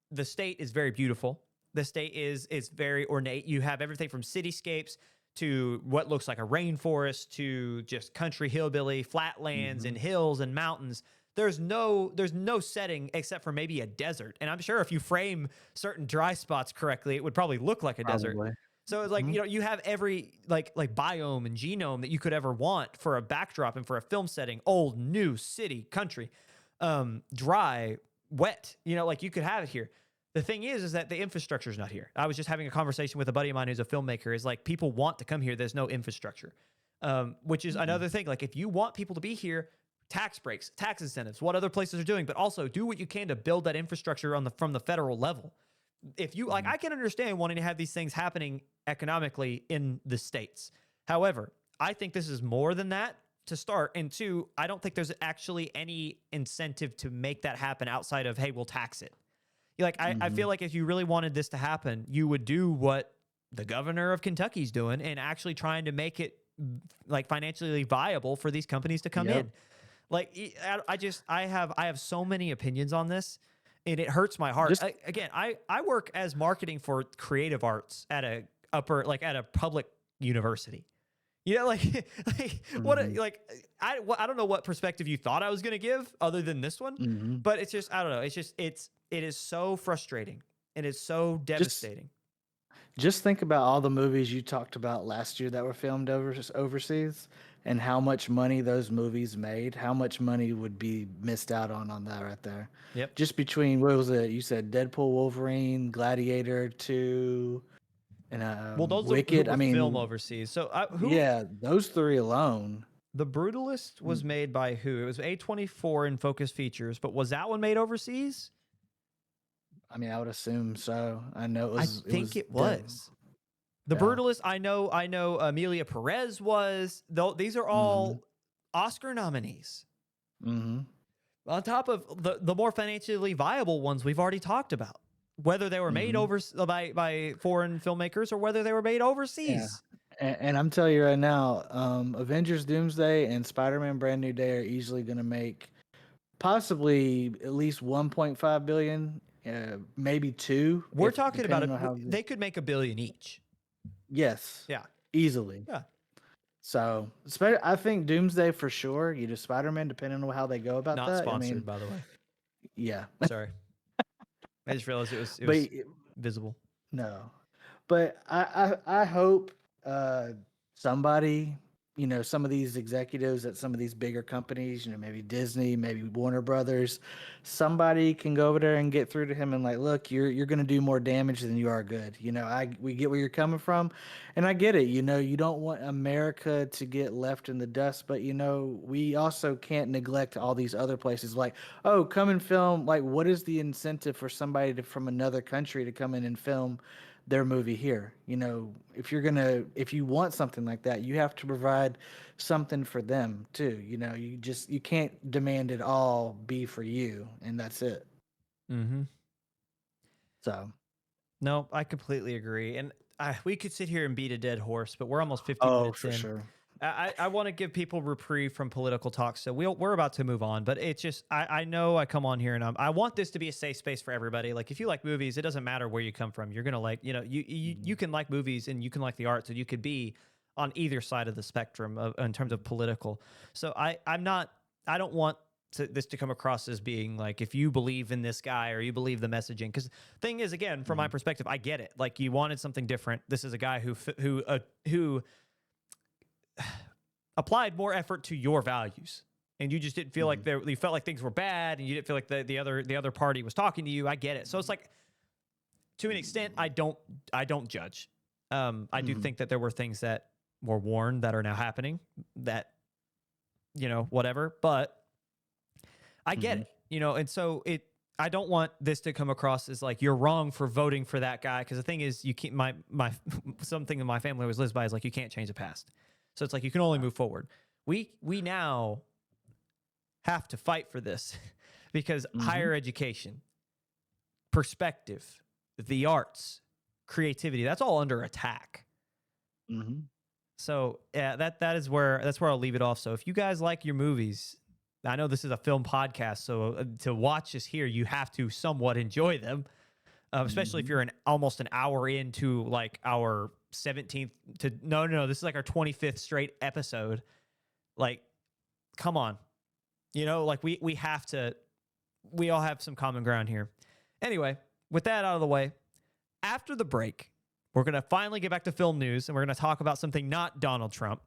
The state is very beautiful. The state is very ornate. You have everything from cityscapes to what looks like a rainforest to just country hillbilly flatlands and Mhm. hills and mountains. There's no setting except for maybe a desert. And I'm sure if you frame certain dry spots correctly, it would probably look like a desert. Probably. So it's like, Mhm. you have every like biome and genome that you could ever want for a backdrop and for a film setting. Old, new, city, country, dry, wet. Like you could have it here. The thing is that the infrastructure is not here. I was just having a conversation with a buddy of mine who's a filmmaker. Is like people want to come here. There's no infrastructure, which is Mhm. another thing. Like if you want people to be here, tax breaks, tax incentives, what other places are doing, but also do what you can to build that infrastructure from the federal level. If you like, Mhm. I can understand wanting to have these things happening economically in the states. However, I think this is more than that. to start, and two, I don't think there's actually any incentive to make that happen outside of, hey, we'll tax it. I feel like if you really wanted this to happen, you would do what the governor of Kentucky's doing and actually trying to make it like financially viable for these companies to come in. Like I have so many opinions on this, and it hurts my heart. I work as marketing for creative arts at a public university. I don't know what perspective you thought I was going to give other than this one, but it's just, I don't know. It is so frustrating. It is so devastating. Just think about all the movies you talked about last year that were filmed overseas, and how much money those movies made. How much money would be missed out on that right there. Yep. Just between, what was it? You said Deadpool, Wolverine, Gladiator 2, and those Wicked. were film overseas. So those three alone. The Brutalist was made by who? It was A24 in Focus Features, but was that one made overseas? I mean, I would assume so. I know it was. I think it was. The Brutalist, I know Amelia Perez was. These are all Oscar nominees. On top of the more financially viable ones we've already talked about, whether they were made by foreign filmmakers or whether they were made overseas. Yeah. And I'm telling you right now, Avengers Doomsday and Spider-Man Brand New Day are easily going to make possibly at least 1.5 billion, maybe 2. We're talking about they could make $1 billion each. Yes. Yeah. Easily. Yeah. So I think Doomsday for sure. Spider-Man, depending on how they go about Not that. Not sponsored, by the way. Yeah. Sorry. I just realized it was visible. No. But I hope somebody, some of these executives at some of these bigger companies, maybe Disney, maybe Warner Brothers, somebody can go over there and get through to him and like, look, you're going to do more damage than you are good. We get where you're coming from, and I get it. You don't want America to get left in the dust, but we also can't neglect all these other places. Like, oh, come and film. Like, what is the incentive for somebody from another country to come in and film their movie here? If you want something like that, you have to provide something for them too. You can't demand it all be for you and that's it. So no, I completely agree. And we could sit here and beat a dead horse, but we're almost 50 minutes in. Sure. I want to give people reprieve from political talk, so we're about to move on. But it's just I know I come on here and I want this to be a safe space for everybody. Like, if you like movies, it doesn't matter where you come from. You're gonna like, you can like movies and you can like the arts, and you could be on either side of the spectrum in terms of political. So I don't want this to come across as being like, if you believe in this guy or you believe the messaging. Because thing is, again, from my perspective, I get it. Like, you wanted something different. This is a guy who applied more effort to your values, and you just didn't feel like you felt like things were bad, and you didn't feel like the other party was talking to you. I get it. So it's like, to an extent, I don't judge. I do think that there were things that were warned that are now happening, that whatever, but I get it, and so I don't want this to come across as like you're wrong for voting for that guy, because the thing is, you can't. My something that my family always lives by is like, you can't change the past. So it's like, you can only move forward. We now have to fight for this because higher education, perspective, the arts, creativity, that's all under attack. So yeah, that's where I'll leave it off. So if you guys like your movies, I know this is a film podcast, so to watch this here, you have to somewhat enjoy them. Especially if you're almost an hour into like our 17th to no, this is like our 25th straight episode. Like, come on, like we have to, we all have some common ground here. Anyway, with that out of the way, after the break, we're going to finally get back to film news, and we're going to talk about something not Donald Trump,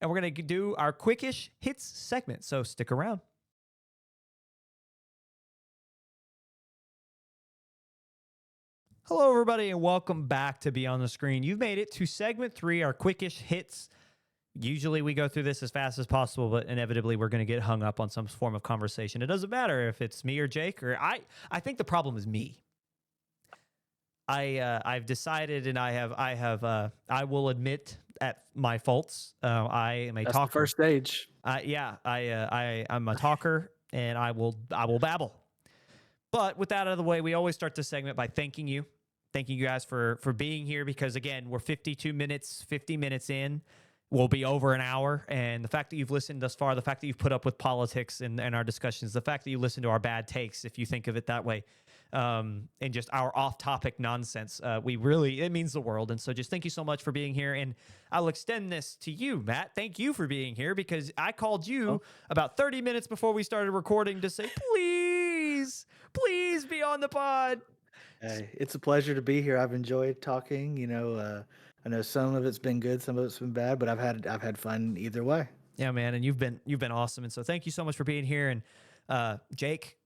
and we're going to do our quickish hits segment. So stick around. Hello, everybody, and welcome back to Beyond the Screen. You've made it to segment 3, our quickish hits. Usually we go through this as fast as possible, but inevitably we're going to get hung up on some form of conversation. It doesn't matter if it's me or Jake, or I think the problem is me. I've decided, and I will admit at my faults. I am a That's the talker. first stage. I'm a talker, and I will babble. But with that out of the way, we always start this segment by thanking you. Thanking you guys for being here, because again, we're 50 minutes in. We'll be over an hour. And the fact that you've listened thus far, the fact that you've put up with politics and our discussions, the fact that you listen to our bad takes, if you think of it that way, and just our off-topic nonsense, it means the world. And so just thank you so much for being here. And I'll extend this to you, Matt. Thank you for being here, because I called you about 30 minutes before we started recording to say, please be on the pod. Hey, it's a pleasure to be here. I've enjoyed talking. I know some of it's been good, some of it's been bad, but I've had fun either way. Yeah, man, and you've been awesome, and so thank you so much for being here. And Jake,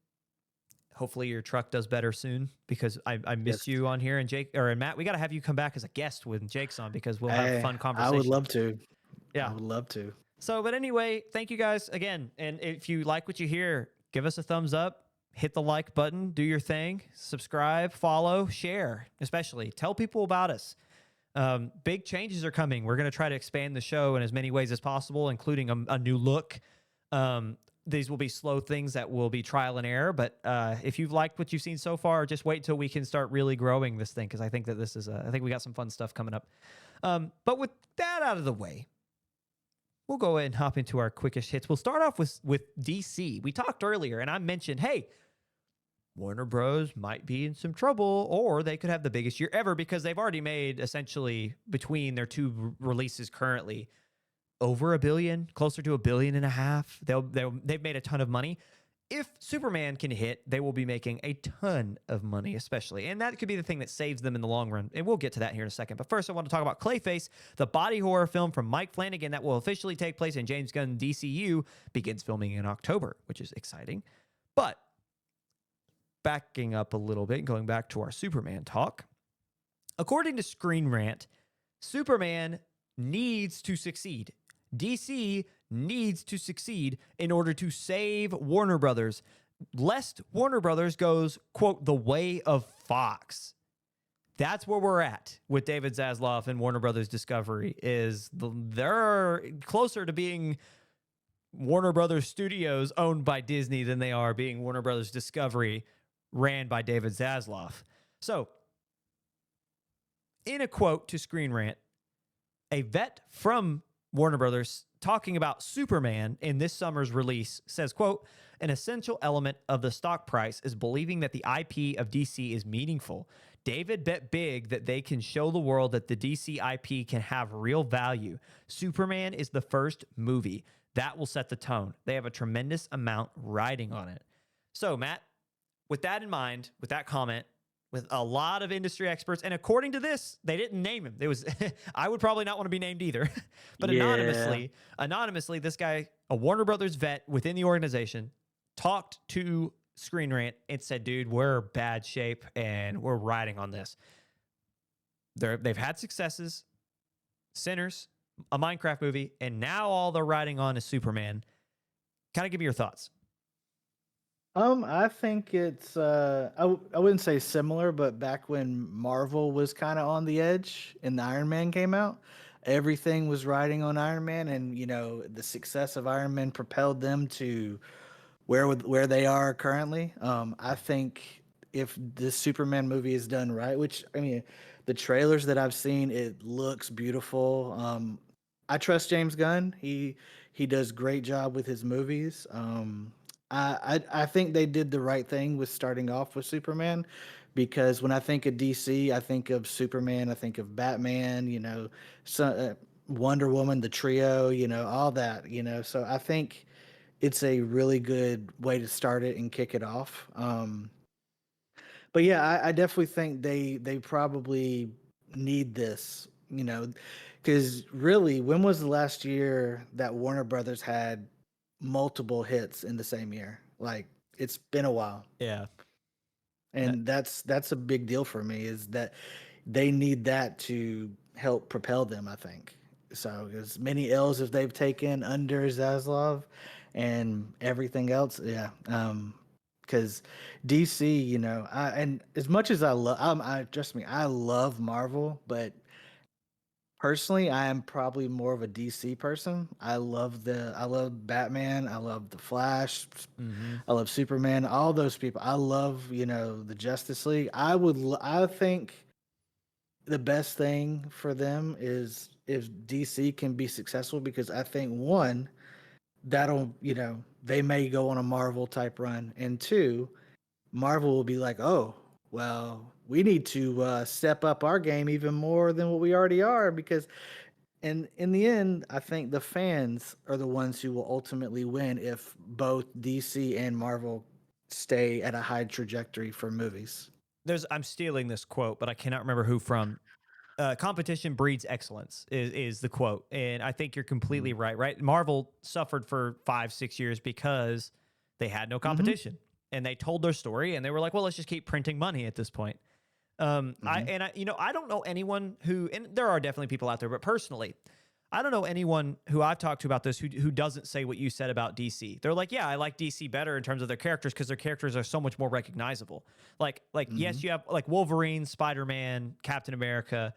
hopefully your truck does better soon, because I missed you on here. And Matt, we got to have you come back as a guest when Jake's on, because we'll have fun conversation. I would love to. Yeah, I would love to. So, but anyway, thank you guys again. And if you like what you hear, give us a thumbs up. Hit the like button, do your thing, subscribe, follow, share, especially tell people about us. Big changes are coming. We're going to try to expand the show in as many ways as possible, including a new look. These will be slow things that will be trial and error. But if you've liked what you've seen so far, just wait till we can start really growing this thing, because I think that I think we got some fun stuff coming up. But with that out of the way, we'll go ahead and hop into our quickest hits. We'll start off with DC. We talked earlier, and I mentioned, hey, Warner Bros. Might be in some trouble, or they could have the biggest year ever, because they've already made, essentially, between their two releases currently, over $1 billion, closer to $1.5 billion. They've made a ton of money. If Superman can hit, they will be making a ton of money, especially. And that could be the thing that saves them in the long run. And we'll get to that here in a second. But first, I want to talk about Clayface, the body horror film from Mike Flanagan that will officially take place in James Gunn DCU, begins filming in October, which is exciting. But backing up a little bit, going back to our Superman talk, according to Screen Rant, Superman needs to succeed. DC needs to succeed in order to save Warner Brothers, lest Warner Brothers goes, quote, the way of Fox. That's where we're at with David Zaslav and Warner Brothers Discovery. They're closer to being Warner Brothers Studios owned by Disney than they are being Warner Brothers Discovery ran by David Zaslav. So, in a quote to Screen Rant, a vet from Warner Brothers talking about Superman in this summer's release says, quote, an essential element of the stock price is believing that the IP of DC is meaningful. David bet big that they can show the world that the DC IP can have real value. Superman is the first movie. That will set the tone. They have a tremendous amount riding on it. So, Matt, with that in mind, with that comment, with a lot of industry experts, and according to this, they didn't name him. It was I would probably not want to be named either. But anonymously, this guy, a Warner Brothers vet within the organization, talked to Screen Rant and said, dude, we're bad shape and we're riding on this. They've had successes, Sinners, a Minecraft movie, and now all they're riding on is Superman. Kind of give me your thoughts. I think it's I wouldn't say similar, but back when Marvel was kind of on the edge and the Iron Man came out, everything was riding on Iron Man, and the success of Iron Man propelled them to where they are currently. I think if this Superman movie is done right, which I mean, the trailers that I've seen, it looks beautiful. I trust James Gunn. He does great job with his movies. I think they did the right thing with starting off with Superman, because when I think of DC, I think of Superman, I think of Batman, Wonder Woman, the trio, all that, So I think it's a really good way to start it and kick it off. But yeah, I definitely think they probably need this, because really, when was the last year that Warner Brothers had multiple hits in the same year? Like, it's been a while. Yeah. And that's a big deal for me, is that they need that to help propel them, I think. So as many L's as they've taken under Zaslav and everything else, yeah. because DC, and as much as I love, I trust me, I love Marvel, but personally, I am probably more of a DC person. I love Batman, I love the Flash, Mm-hmm. I love Superman, all those people. I love, the Justice League. I think the best thing for them is if DC can be successful, because I think one, that'll, they may go on a Marvel type run, and two, Marvel will be like, oh, well, we need to step up our game even more than what we already are, because and in the end, I think the fans are the ones who will ultimately win if both DC and Marvel stay at a high trajectory for movies. I'm stealing this quote, but I cannot remember who from. Competition breeds excellence is the quote, and I think you're completely Mhm. right. Right, Marvel suffered for 5-6 years because they had no Mhm. competition, and they told their story, and they were like, well, let's just keep printing money at this point. Mhm. I don't know anyone who, and there are definitely people out there, but personally, I don't know anyone who I've talked to about this who doesn't say what you said about DC. They're like, yeah, I like DC better in terms of their characters because their characters are so much more recognizable. Like yes, Mhm. you have like Wolverine, Spider Man, Captain America,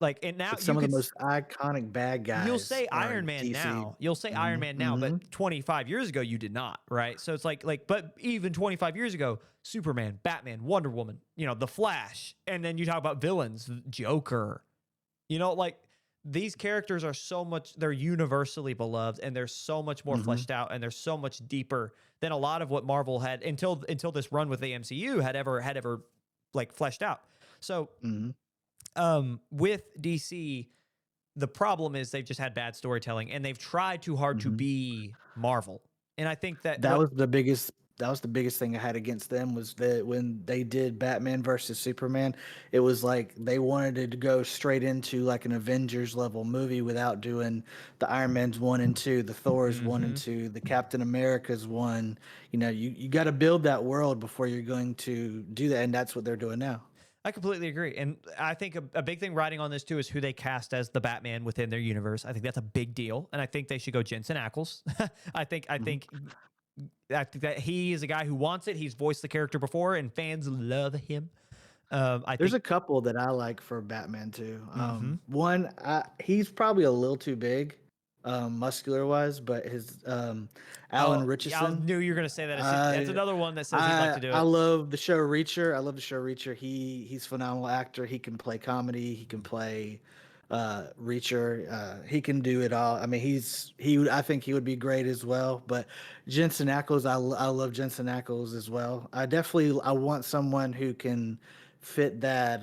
like, and now But you some of the could most iconic bad you'll guys say are Iron Man DC. now. You'll say Iron Mhm. Man now, but Mhm. 25 years ago you did not, right? So it's but even 25 years ago, Superman, Batman, Wonder Woman, The Flash, and then you talk about villains, Joker. Like these characters are so much they're universally beloved and they're so much more Mhm. fleshed out and they're so much deeper than a lot of what Marvel had until this run with the MCU had ever like fleshed out. So, Mhm. with DC, the problem is they've just had bad storytelling and they've tried too hard to Mhm. be Marvel. And I think that That what was the biggest that was the biggest thing I had against them, was that when they did Batman versus Superman, it was like they wanted to go straight into like an Avengers level movie without doing the Iron Man's 1 and 2, the Thor's 1 and Mhm. 2, the Captain America's 1. You got to build that world before you're going to do that, and that's what they're doing now. I completely agree. And I think a big thing riding on this too is who they cast as the Batman within their universe. I think that's a big deal. And I think they should go Jensen Ackles. I think I Mhm. think I think that he is a guy who wants it. He's voiced the character before and fans love him. I There's think a couple that I like for Batman too. mhm. One, he's probably a little too big, muscular wise, but his Oh, Alan yeah, I Richardson. knew you were going to say that. That's I another one that says he'd like I to do I it. love the show Reacher. I love the show Reacher. He's a phenomenal actor. He can play comedy. He can play Reacher. He can do it all. I mean, I think he would be great as well. But Jensen Ackles, I love Jensen Ackles as well. I want someone who can fit that.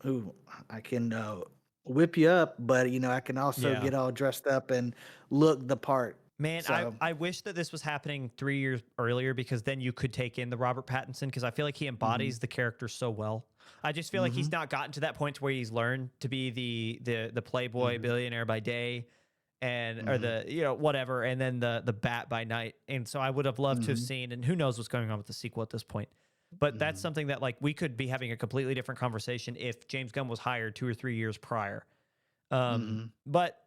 Who I can whip you up, but I can also Yeah. get all dressed up and look the part. Man, So. I wish that this was happening 3 years earlier because then you could take in the Robert Pattinson because I feel like he Mhm. embodies the character so well. I just feel like he's Mhm. not gotten to that point to where he's learned to be the playboy Mhm. billionaire by day and or Mhm. the whatever and then the bat by night. And so I would have loved to have Mhm. seen, and who knows what's going on with the sequel at this point. But that's Mhm. something that like we could be having a completely different conversation if James Gunn was hired 2 or 3 years prior. Mhm. But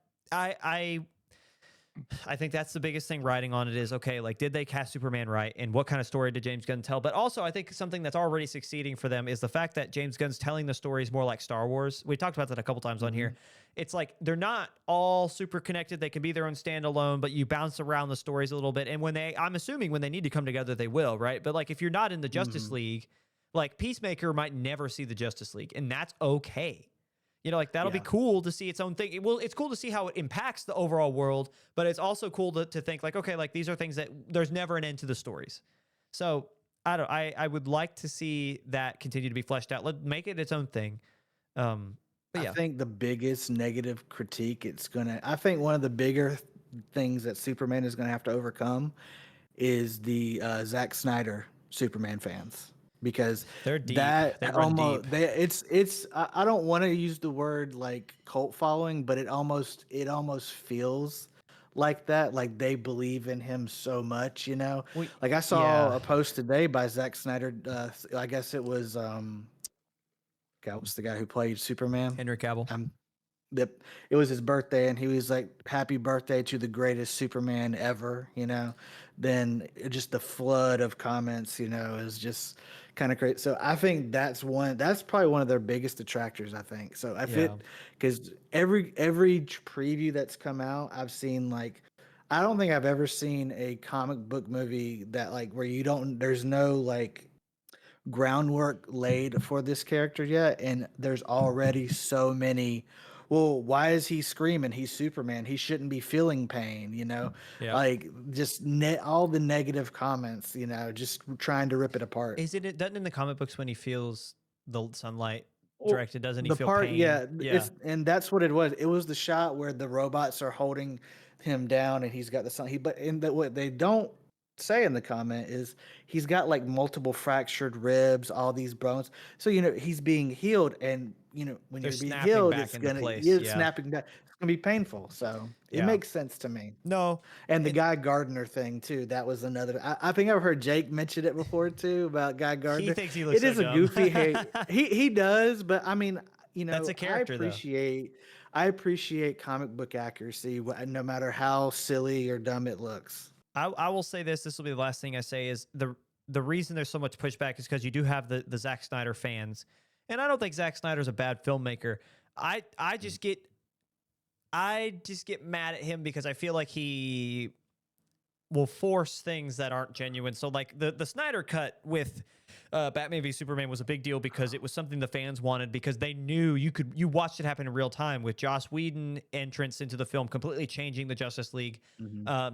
I think that's the biggest thing riding on it is okay, like did they cast Superman right and what kind of story did James Gunn tell? But also I think something that's already succeeding for them is the fact that James Gunn's telling the stories more like Star Wars. We talked about that a couple times on here. Mhm. It's like they're not all super connected. They can be their own standalone, but you bounce around the stories a little bit. And I'm assuming when they need to come together, they will, right? But like if you're not in the Justice Mhm. League, like Peacemaker might never see the Justice League, and that's okay. Like that'll be Yeah. cool to see its own thing. Well, it's cool to see how it impacts the overall world, but it's also cool to think like, okay, like these are things that there's never an end to the stories. So I would like to see that continue to be fleshed out. Let make it its own thing. But I yeah. think the biggest negative critique I think one of the bigger things that Superman is gonna have to overcome is the Zack Snyder Superman fans, because They're deep. that They run deep. almost they it's I don't want to use the word like cult following, but it almost feels like that, like they believe in him so much, We like I saw yeah. a post today by Zack Snyder. I guess it was God, what's the guy who played Superman? Henry Cavill. Um, that it was his birthday and he was like, happy birthday to the greatest Superman ever, then just the flood of comments, is just kind of crazy. So I think that's probably one of their biggest detractors, I think. So if Yeah. because every preview that's come out, I've seen like, I don't think I've ever seen a comic book movie that like where there's no like groundwork laid for this character yet, and there's already so many. Well, why is he screaming? He's Superman. He shouldn't be feeling pain. Yeah. Like just all the negative comments. Just trying to rip it apart. Doesn't in the comic books when he feels the sunlight Well, directed, doesn't he the feel part, pain? yeah, Yeah. and that's what it was. It was the shot where the robots are holding him down, and he's got the sun. What they don't say in the comment is he's got like multiple fractured ribs, all these bones. So he's being healed, and when They're you're being snapping healed, back it's into gonna place. you're Yeah. snapping back. It's gonna be painful. So it Yeah. makes sense to me. No. And the And Guy Gardner thing too. That was another. I think I've heard Jake mention it before too about Guy he Gardner. thinks he looks It so is a dumb. goofy hate. He does, but I mean, That's a I character though. appreciate comic book accuracy, no matter how silly or dumb it looks. I will say this. This will be the last thing I say is the reason there's so much pushback is because you do have the Zack Snyder fans, and I don't think Zack Snyder's a bad filmmaker. I just get mad at him because I feel like he will force things that aren't genuine. So like the Snyder cut with Batman v Superman was a big deal because it was something the fans wanted because they knew you watched it happen in real time with Joss Whedon entrance into the film, completely changing the Justice League,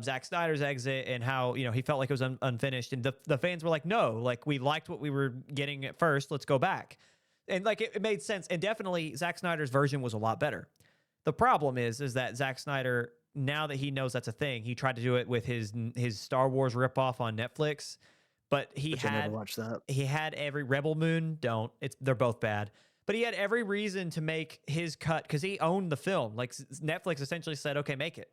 Zack Snyder's exit, and how he felt like it was unfinished, and the fans were like, no, like we liked what we were getting at first, let's go back, and like it made sense, and definitely Zack Snyder's version was a lot better. The problem is that Zack Snyder, now that he knows that's a thing, he tried to do it with his Star Wars ripoff on Netflix, but I never watched that. he had every Rebel Moon. They're both bad, but he had every reason to make his cut because he owned the film. Like Netflix essentially said, okay, make it.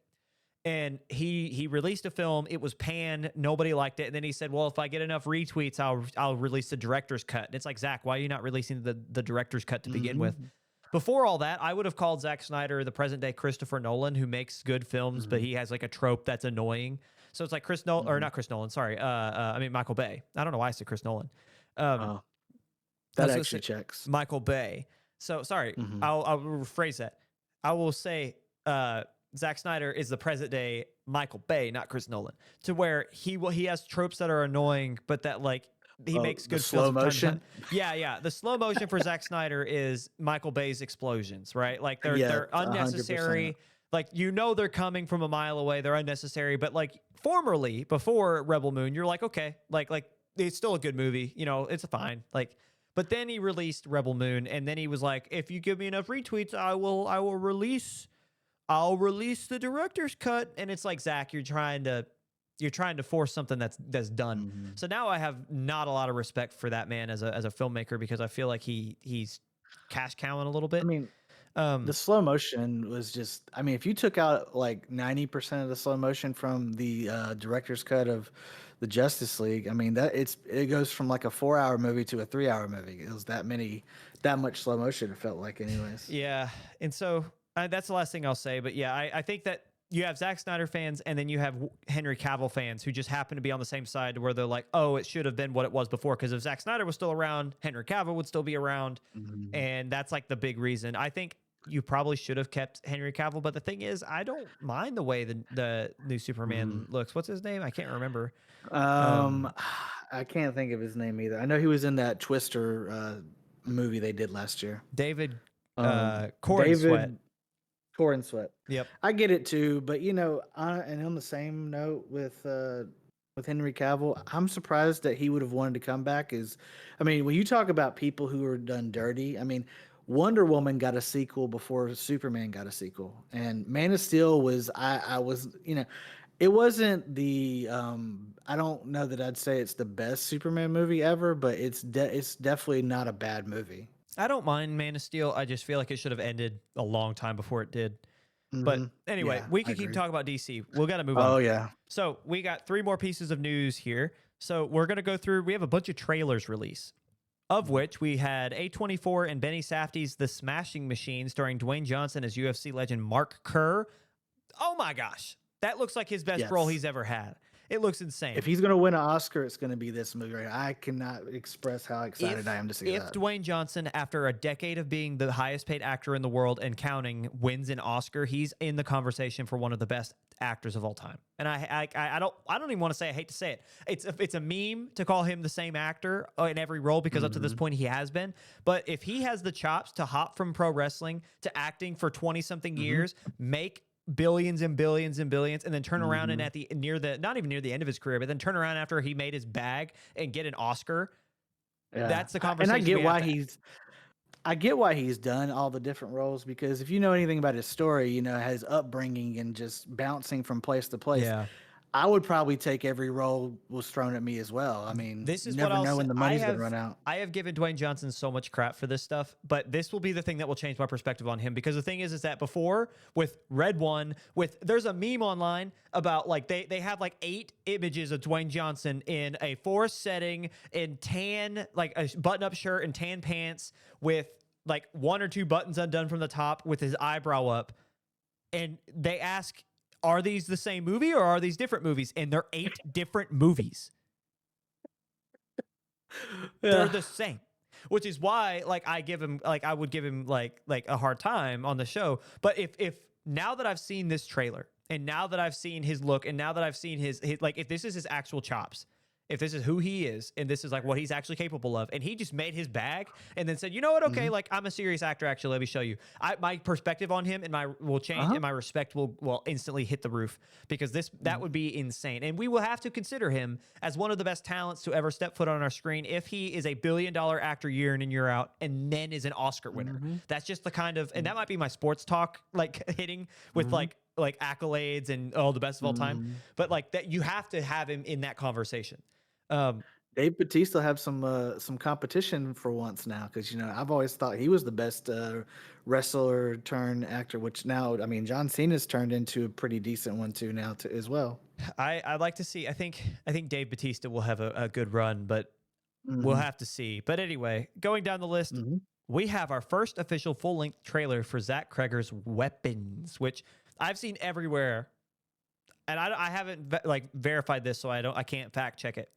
And he released a film. It was panned. Nobody liked it. And then he said, well, if I get enough retweets, I'll release the director's cut. And it's like, Zach, why are you not releasing the director's cut to begin with? Before all that, I would have called Zack Snyder the present day Christopher Nolan, who makes good films, but he has like a trope that's annoying. So it's like Chris Nolan, or not Chris Nolan, sorry. I mean, Michael Bay. I don't know why I said Chris Nolan. Oh, that actually checks. Michael Bay. So sorry, I'll rephrase that. I will say Zack Snyder is the present day Michael Bay, not Chris Nolan, to where he has tropes that are annoying, but that like he makes good slow motion. Yeah. The slow motion for Zack Snyder is Michael Bay's explosions, right? Like they're unnecessary. 100%. Like they're coming from a mile away. They're unnecessary. But like formerly, before Rebel Moon, you're like, okay, like it's still a good movie. It's fine. Like, but then he released Rebel Moon, and then he was like, if you give me enough retweets, I'll release the director's cut. And it's like, Zach, you're trying to force something that's done. So now I have not a lot of respect for that man as a filmmaker because I feel like he's cash cowing a little bit. I mean, the slow motion was just. I mean, if you took out like 90% of the slow motion from the director's cut of the Justice League, I mean it goes from like a 4-hour movie to a 3-hour movie. It was that much slow motion. It felt like, anyways. Yeah, and so that's the last thing I'll say. But yeah, I think that you have Zack Snyder fans, and then you have Henry Cavill fans who just happen to be on the same side where they're like, oh, it should have been what it was before. Because if Zack Snyder was still around, Henry Cavill would still be around. And that's like the big reason. I think you probably should have kept Henry Cavill. But the thing is, I don't mind the way the new Superman looks. What's his name? I can't remember. I can't think of his name either. I know he was in that Twister movie they did last year. David Sweat. Corin Sweat. Yep. I get it too, but and on the same note with Henry Cavill, I'm surprised that he would have wanted to come back. I mean, when you talk about people who are done dirty, I mean, Wonder Woman got a sequel before Superman got a sequel, and Man of Steel was it wasn't the I don't know that I'd say it's the best Superman movie ever, but it's definitely not a bad movie. I don't mind Man of Steel. I just feel like it should have ended a long time before it did. But anyway, Yeah, we I could keep agree. talking about DC. We've got to move on. Oh yeah. So we got 3 more pieces of news here. So we're going to go through. We have a bunch of trailers released. of which we had A24 and Benny Safdie's The Smashing Machine, starring Dwayne Johnson as UFC legend Mark Kerr. Oh my gosh, that looks like his best role Yes. he's ever had. It looks insane. If he's going to win an Oscar, it's going to be this movie. Right? I cannot express how excited I am to see If that. Dwayne Johnson, after a decade of being the highest paid actor in the world and counting, wins an Oscar, he's in the conversation for one of the best actors of all time. And I don't even want to say, I hate to say it. It's a meme to call him the same actor in every role, because up to this point he has been. But if he has the chops to hop from pro wrestling to acting for 20 something years, make billions and billions and billions, and then turn around and at the not even near the end of his career, but then turn around after he made his bag and get an Oscar. Yeah. That's the conversation. And I get why he's done all the different roles, because if you know anything about his story, you know, his upbringing and just bouncing from place to place. Yeah. I would probably take every role was thrown at me as well. I mean, This is you never what I'll know say. when the money's going to run out. I have given Dwayne Johnson so much crap for this stuff, but this will be the thing that will change my perspective on him, because the thing is that before, with Red One, there's a meme online about like they have like 8 images of Dwayne Johnson in a forest setting in tan, like a button-up shirt and tan pants with like 1 or 2 buttons undone from the top with his eyebrow up. And they ask, are these the same movie or are these different movies? And they're 8 different movies. They're the same, which is why like I would give him like a hard time on the show. But if now that I've seen this trailer, and now that I've seen his look, and now that I've seen his like, if this is his actual chops, if this is who he is, and this is like what he's actually capable of, and he just made his bag and then said, you know what, okay, like I'm a serious actor, actually, let me show you. My perspective on him and will change, and my respect will instantly hit the roof, because that would be insane. And we will have to consider him as one of the best talents to ever step foot on our screen if he is a $1 billion actor year in and year out, and then is an Oscar winner. That's just the kind of, and that might be my sports talk like hitting with like accolades and the best of all time, but like that, you have to have him in that conversation. Dave Bautista have some competition for once now, because you know I've always thought he was the best wrestler turn actor, which now I mean John Cena's turned into a pretty decent one too now as well. I'd like to see. I think Dave Bautista will have a good run, but we'll have to see. But anyway, going down the list, we have our first official full-length trailer for Zach Kreger's Weapons, which I've seen everywhere, and I haven't verified this, so I can't fact check it.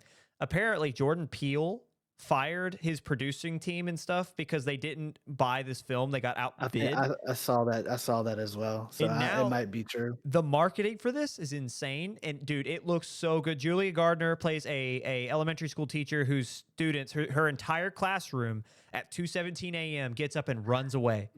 Apparently, Jordan Peele fired his producing team and stuff because they didn't buy this film. They got outbid. I saw that. I saw that as well. So it might be true. The marketing for this is insane, and dude, it looks so good. Julia Gardner plays a elementary school teacher whose students, her entire classroom at 2:17 a.m. gets up and runs away.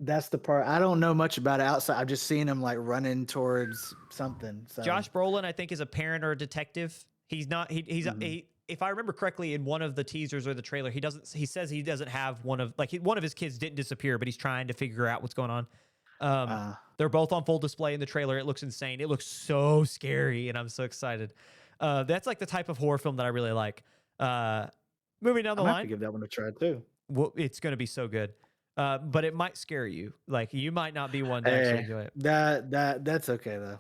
That's the part. I don't know much about it outside. I've just seen him like running towards something. So. Josh Brolin, I think, is a parent or a detective. He's not. If I remember correctly, in one of the teasers or the trailer, he says he doesn't have one of his kids didn't disappear, but he's trying to figure out what's going on. They're both on full display in the trailer. It looks insane. It looks so scary, and I'm so excited. That's like the type of horror film that I really like. Moving down the line, have to give that one a try too. Well, it's going to be so good. But it might scare you. Like, you might not be one to actually enjoy it. That's okay though.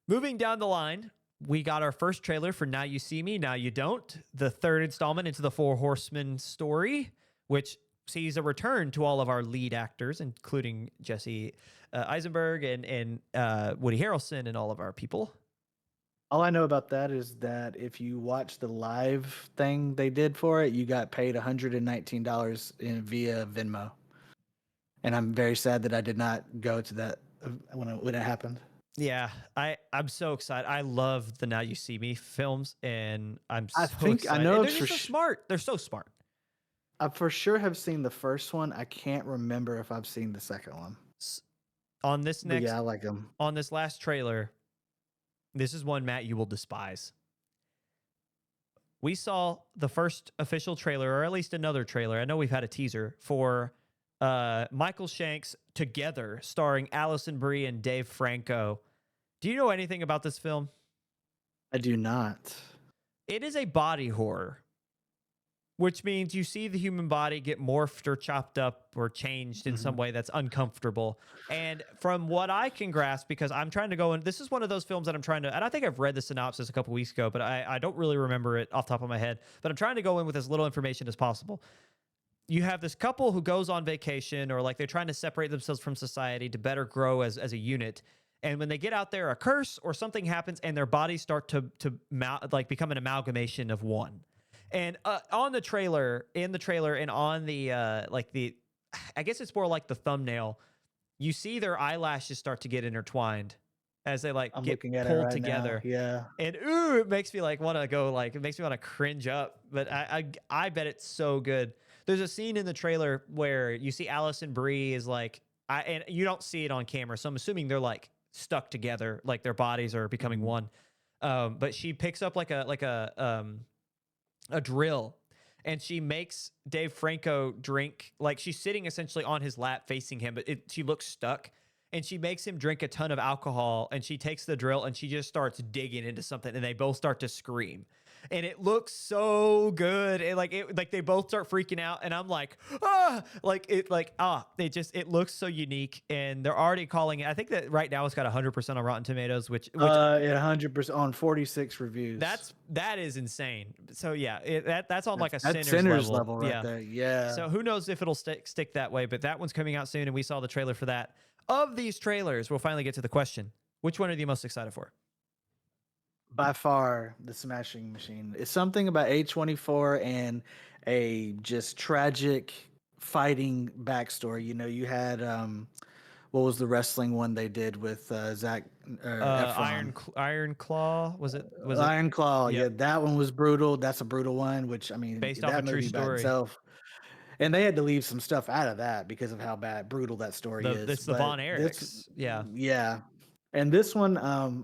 Moving down the line, we got our first trailer for Now You See Me, Now You Don't, the 3rd installment into the 4 Horsemen story, which sees a return to all of our lead actors, including Jesse Eisenberg and Woody Harrelson and all of our people. All I know about that is that if you watch the live thing they did for it, you got paid $119 via Venmo. And I'm very sad that I did not go to that when it happened. Yeah, I'm so excited. I love the Now You See Me films, and I'm so excited. I know they're so smart. They're so smart. I for sure have seen the first one. I can't remember if I've seen the second one. On this next, yeah, I like them. On this last trailer, this is one, Matt, you will despise. We saw the first official trailer, or at least another trailer. I know we've had a teaser for Michael Shanks Together, starring Allison Brie and Dave Franco. Do you know anything about this film? I do not. It is a body horror which means you see the human body get morphed or chopped up or changed in some way that's uncomfortable. And from what I can grasp, because I'm trying to go in, this is one of those films that I'm trying to, and I think I've read the synopsis a couple weeks ago, but I don't really remember it off the top of my head. But I'm trying to go in with as little information as possible. You have this couple who goes on vacation, or like they're trying to separate themselves from society to better grow as a unit. And when they get out there, a curse or something happens, and their bodies start to like become an amalgamation of one. And on the trailer, and on the I guess it's more like the thumbnail, you see their eyelashes start to get intertwined as they like I'm get looking at it pulled right together. now. Yeah. And ooh, it makes me like want to go, like it makes me want to cringe up. But I bet it's so good. There's a scene in the trailer where you see Allison Brie is like, and you don't see it on camera, so I'm assuming they're like stuck together, like their bodies are becoming one. But she picks up like a drill, and she makes Dave Franco drink, like she's sitting essentially on his lap facing him, but she looks stuck, and she makes him drink a ton of alcohol, and she takes the drill and she just starts digging into something, and they both start to scream. And it looks so good. And like they both start freaking out, and I'm like, it looks so unique. And they're already calling it. I think that right now it's got 100% on Rotten Tomatoes, which 100% on 46 reviews. that is insane. So yeah, that's on like a that's Sinners level right yeah. there. Yeah. So who knows if it'll stick that way, but that one's coming out soon, and we saw the trailer for that. Of these trailers, we'll finally get to the question: which one are you most excited for? By far, the Smashing Machine. It's something about A24 and a just tragic fighting backstory. You know, you had what was the wrestling one they did with Zach Efron? Iron Claw, was it? Iron Claw. Yep. Yeah, that one was brutal. That's a brutal one. Which I mean, Based off that a true movie by story. itself. And they had to leave some stuff out of that because of how brutal that story is. It's the Von Erichs. Yeah. And this one,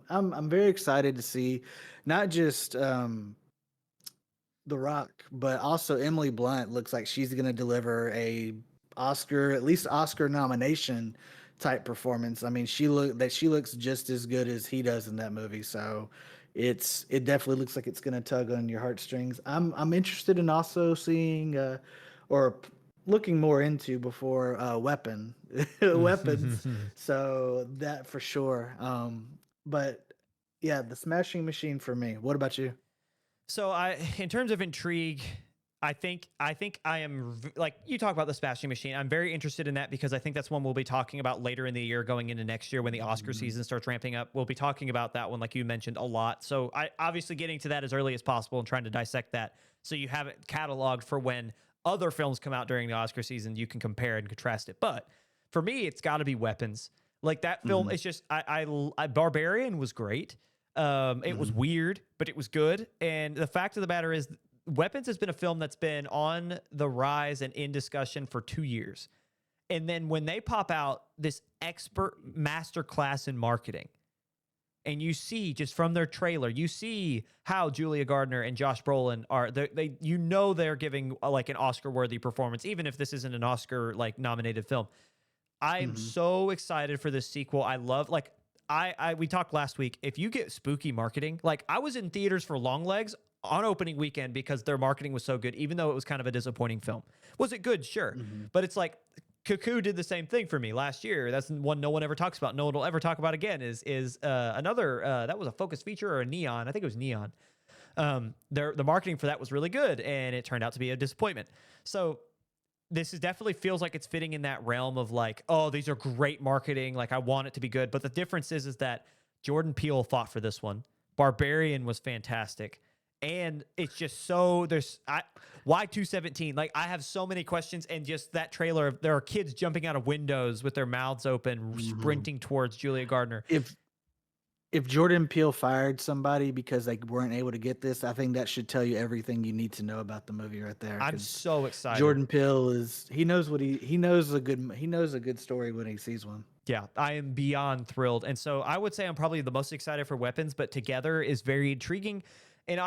I'm very excited to see, not just The Rock, but also Emily Blunt. Looks like she's going to deliver at least Oscar nomination type performance. I mean, she looks just as good as he does in that movie. So it definitely looks like it's going to tug on your heartstrings. I'm interested in also seeing or looking more into before weapons. So that for sure. But yeah, the Smashing Machine for me. What about you? So in terms of intrigue, I think I am like you talk about the Smashing Machine. I'm very interested in that because I think that's one we'll be talking about later in the year, going into next year when the Oscar season starts ramping up. We'll be talking about that one, like you mentioned, a lot. So I obviously getting to that as early as possible and trying to dissect that so you have it cataloged for when other films come out during the Oscar season. You can compare and contrast it. But for me, it's got to be Weapons. Like that film, it's just I Barbarian was great. It was weird, but it was good. And the fact of the matter is, Weapons has been a film that's been on the rise and in discussion for 2 years. And then when they pop out this expert masterclass in marketing, and you see just from their trailer, you see how Julia Gardner and Josh Brolin are, they're giving like an Oscar-worthy performance, even if this isn't an Oscar like nominated film. I am so excited for this sequel. I love we talked last week. If you get spooky marketing, like I was in theaters for Longlegs on opening weekend because their marketing was so good, even though it was kind of a disappointing film. Was it good? Sure. But it's like Cuckoo did the same thing for me last year. That's one no one ever talks about. No one will ever talk about again is another, that was a Focus Feature or a Neon. I think it was Neon. The marketing for that was really good, and it turned out to be a disappointment. So this definitely feels like it's fitting in that realm of like, oh, these are great marketing. Like I want it to be good. But the difference is that Jordan Peele fought for this one. Barbarian was fantastic. And it's just so why 217? Like I have so many questions, and just that trailer, there are kids jumping out of windows with their mouths open, sprinting towards Julia Gardner. If Jordan Peele fired somebody because they weren't able to get this, I think that should tell you everything you need to know about the movie right there. I'm so excited. Jordan Peele he knows a good story when he sees one. Yeah, I am beyond thrilled. And so I would say I'm probably the most excited for Weapons, but Together is very intriguing. And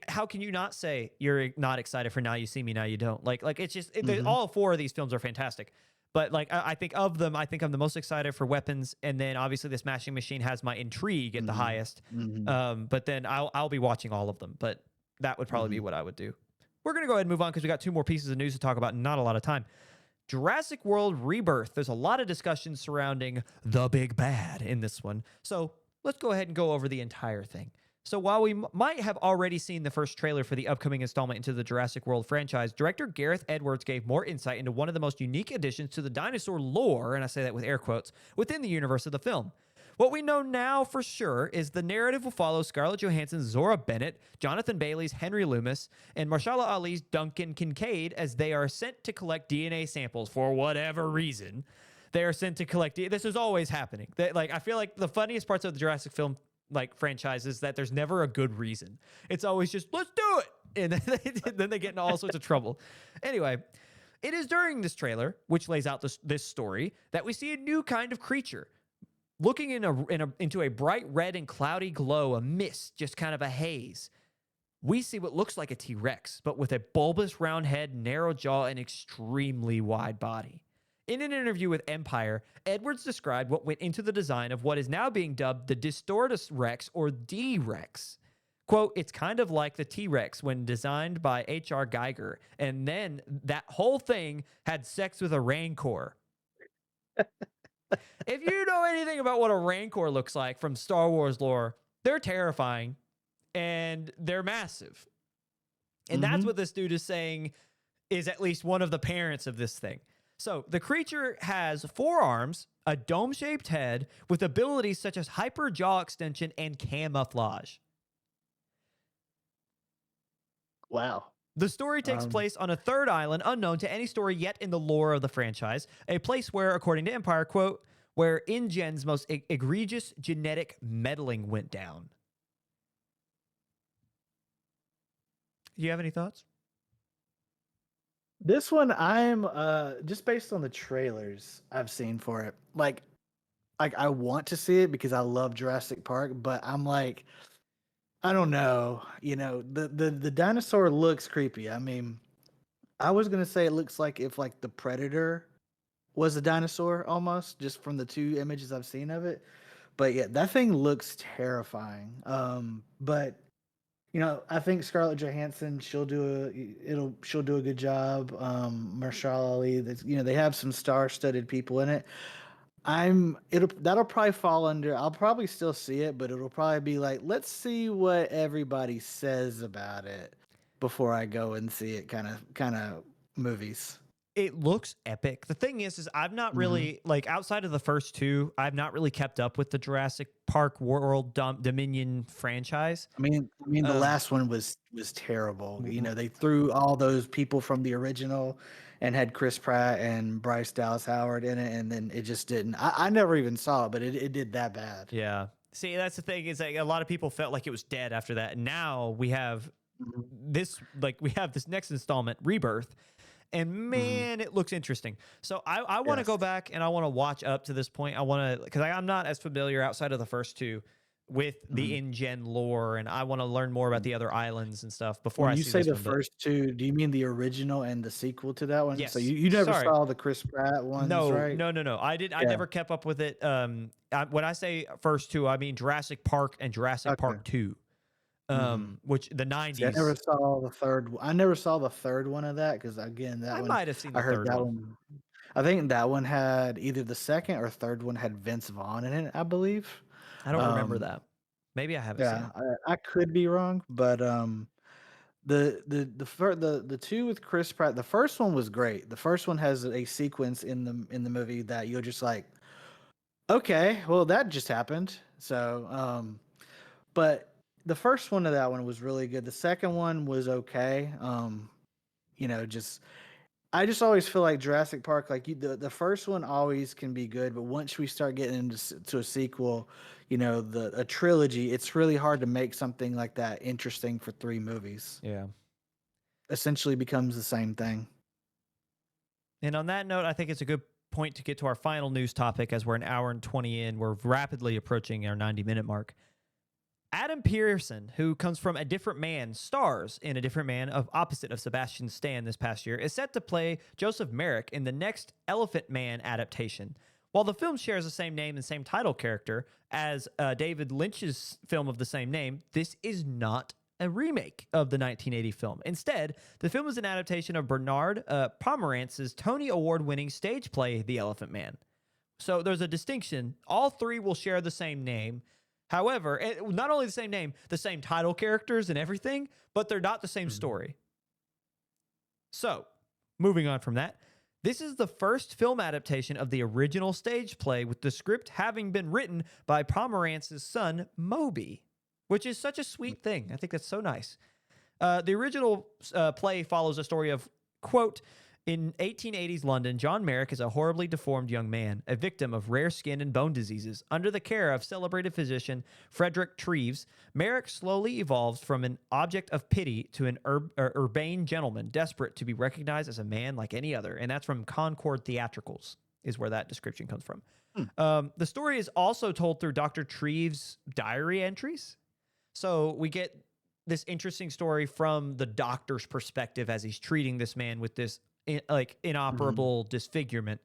how can you not say you're not excited for Now You See Me, Now You Don't? Like it's just all four of these films are fantastic. But like I think of them, I think I'm the most excited for Weapons, and then obviously the Smashing Machine has my intrigue at the highest. But then I'll be watching all of them. But that would probably be what I would do. we're going to go ahead and move on because we got 2 more pieces of news to talk about, not a lot of time. Jurassic World Rebirth. There's a lot of discussion surrounding the big bad in this one. So let's go ahead and go over the entire thing. So while we might have already seen the first trailer for the upcoming installment into the Jurassic World franchise, director Gareth Edwards gave more insight into one of the most unique additions to the dinosaur lore, and I say that with air quotes, within the universe of the film. What we know now for sure is the narrative will follow Scarlett Johansson's Zora Bennett, Jonathan Bailey's Henry Loomis, and Marshala Ali's Duncan Kincaid as they are sent to collect DNA samples for whatever reason. They are sent to collect. This is always happening. I feel like the funniest parts of the Jurassic film franchise is that there's never a good reason. It's always just let's do it, and then they get into all sorts of trouble. Anyway, it is during this trailer, which lays out this story, that we see a new kind of creature. Looking into a bright red and cloudy glow, a mist, just kind of a haze, we see what looks like a T-Rex, but with a bulbous round head, narrow jaw, and extremely wide body. In an interview with Empire, Edwards described what went into the design of what is now being dubbed the Distortus Rex or D-Rex. Quote, it's kind of like the T-Rex when designed by H.R. Geiger, and then that whole thing had sex with a Rancor. If you know anything about what a Rancor looks like from Star Wars lore, they're terrifying and they're massive. And that's what this dude is saying is at least one of the parents of this thing. So the creature has 4 arms, a dome-shaped head with abilities such as hyper jaw extension and camouflage. Wow. The story takes place on a 3rd island unknown to any story yet in the lore of the franchise, a place where, according to Empire, quote, where InGen's most egregious genetic meddling went down. Do you have any thoughts? This one, I'm just based on the trailers I've seen for it. Like I want to see it because I love Jurassic Park, but I'm like, I don't know. You know, the dinosaur looks creepy. I mean, I was gonna say it looks like if like the Predator was a dinosaur almost, just from the 2 images I've seen of it. But yeah, that thing looks terrifying. But you know, I think Scarlett Johansson, she'll do a good job. Mahershala Ali, that's, you know, they have some star-studded people in it. That'll probably fall under. I'll probably still see it, but it'll probably be like, let's see what everybody says about it before I go and see it. Kind of movies. It looks epic. The thing is I've not really, like, outside of the first 2, I've not really kept up with the Jurassic Park World Dominion franchise. I mean, the last one was terrible. You know, they threw all those people from the original and had Chris Pratt and Bryce Dallas Howard in it, and then it just didn't. I never even saw it, but it did that bad. Yeah. See, that's the thing is like a lot of people felt like it was dead after that. And now we have this next installment, Rebirth. And man, it looks interesting. So I want to go back and I want to watch up to this point. I want to, because I'm not as familiar outside of the first 2 with the InGen lore, and I want to learn more about the other islands and stuff before When I you see say this the one, but- first 2, do you mean the original and the sequel to that one? Yes. So you never Sorry. saw the Chris Pratt ones, No, right? no. I never kept up with it. When I say first 2, I mean Jurassic Park and Jurassic Park 2. Which the 90s. See, I never saw the third. I never saw the third one of that because again, that I one might have seen the I heard third that one. one. I think that one had either the second or third one had Vince Vaughn in it, I believe. I don't remember that. Maybe I haven't seen Yeah, it. I could be wrong, but the 2 with Chris Pratt, the first one was great. The first one has a sequence in the movie that you're just like, okay, well that just happened. So but the first one of that one was really good. The second one was okay. You know, I just always feel like Jurassic Park, like the first one always can be good, but once we start getting into a sequel, you know, a trilogy, it's really hard to make something like that interesting for 3 movies. Yeah. Essentially becomes the same thing. And on that note, I think it's a good point to get to our final news topic as we're an hour and 20 in. We're rapidly approaching our 90-minute mark. Adam Pearson, who comes from A Different Man, stars in A Different Man of opposite of Sebastian Stan this past year, is set to play Joseph Merrick in the next Elephant Man adaptation. While the film shares the same name and same title character as David Lynch's film of the same name, this is not a remake of the 1980 film. Instead, the film is an adaptation of Bernard Pomerantz's Tony Award-winning stage play, The Elephant Man. So there's a distinction. All three will share the same name. However, not only the same name, the same title characters and everything, but they're not the same story. So, moving on from that, this is the first film adaptation of the original stage play, with the script having been written by Pomerantz's son, Moby, which is such a sweet thing. I think that's so nice. The original play follows a story of, quote, in 1880s London, John Merrick is a horribly deformed young man, a victim of rare skin and bone diseases. Under the care of celebrated physician Frederick Treves, Merrick slowly evolves from an object of pity to an urbane gentleman, desperate to be recognized as a man like any other. And that's from Concord Theatricals, is where that description comes from. The story is also told through Dr. Treves' diary entries. So we get this interesting story from the doctor's perspective as he's treating this man with this inoperable disfigurement.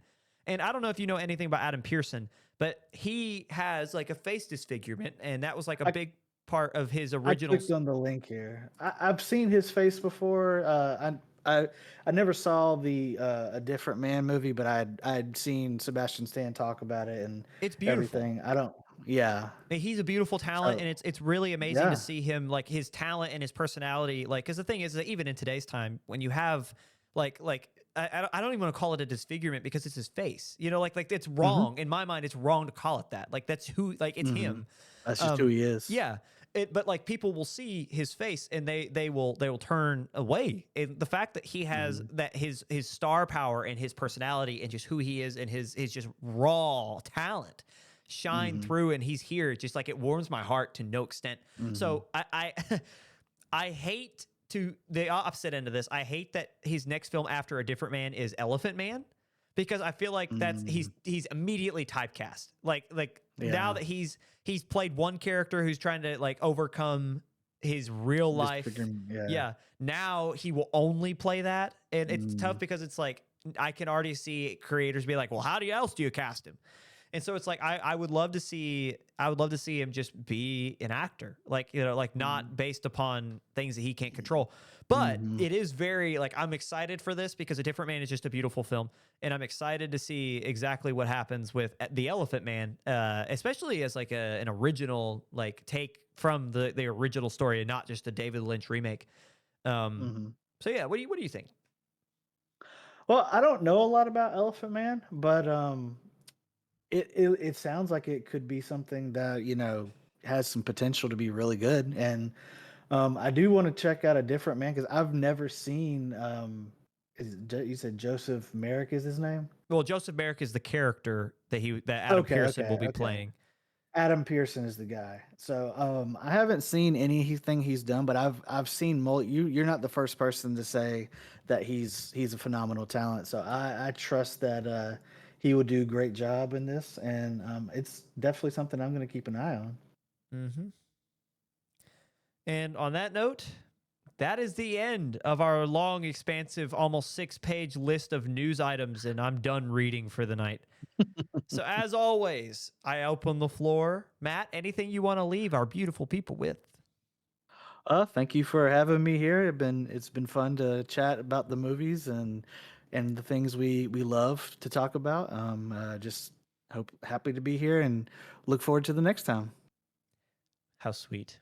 And I don't know if you know anything about Adam Pearson, but he has like a face disfigurement, and that was like a big part of his original. I clicked on the link here. I've seen his face before. I never saw the A Different Man movie, but I'd seen Sebastian Stan talk about it and it's beautiful. Everything. Yeah. He's a beautiful talent, and it's really amazing Yeah. to see him, like his talent and his personality. Like, because the thing is that even in today's time, when you have I don't even want to call it a disfigurement because it's his face. You know, like it's wrong in my mind. It's wrong to call it that. Like that's who, like it's him. That's just who he is. Yeah. But like people will see his face and they will turn away. And the fact that he has that his star power and his personality and just who he is and his just raw talent shine through, and he's here, just like it warms my heart to no extent. So I hate to the opposite end of this. I hate that his next film after A Different Man is Elephant Man, because I feel like that's he's immediately typecast. Like now that he's played one character who's trying to like overcome his real life. Now he will only play that, and it's tough because it's like I can already see creators be like, well, how else do you cast him? And so it's like I would love to see him just be an actor, like, you know, like not based upon things that he can't control. But it is very, like, I'm excited for this because A Different Man is just a beautiful film, and I'm excited to see exactly what happens with The Elephant Man, especially as like an original like take from the original story and not just a David Lynch remake. So yeah, what do you think? Well, I don't know a lot about Elephant Man, but it sounds like it could be something that, you know, has some potential to be really good. And I do want to check out A Different Man because I've never seen. You said Joseph Merrick is his name? Well, Joseph Merrick is the character that Adam Pearson will be playing. Adam Pearson is the guy. So I haven't seen anything he's done, but I've seen you're not the first person to say that he's a phenomenal talent. So I trust that he will do a great job in this, and it's definitely something I'm going to keep an eye on. And on that note, that is the end of our long, expansive, almost 6-page list of news items, and I'm done reading for the night. So as always, I open the floor. Matt, anything you want to leave our beautiful people with? Thank you for having me here. It's been fun to chat about the movies and the things we love to talk about. Just happy to be here and look forward to the next time. How sweet.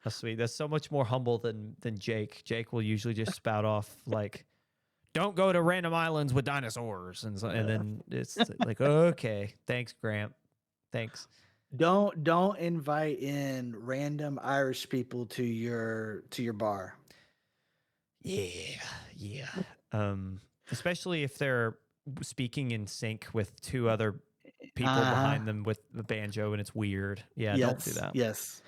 How sweet. That's so much more humble than Jake. Jake will usually just spout off like, don't go to random islands with dinosaurs. And then it's like, okay, thanks, Grant. Thanks. Don't invite in random Irish people to your bar. Yeah. Especially if they're speaking in sync with two other people behind them with the banjo and it's weird. Yeah, yes, don't do that. Yes.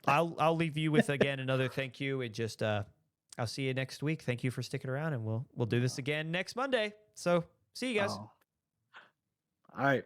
I'll leave you with again another thank you. It just I'll see you next week. Thank you for sticking around, and we'll do this again next Monday. So see you guys. All right.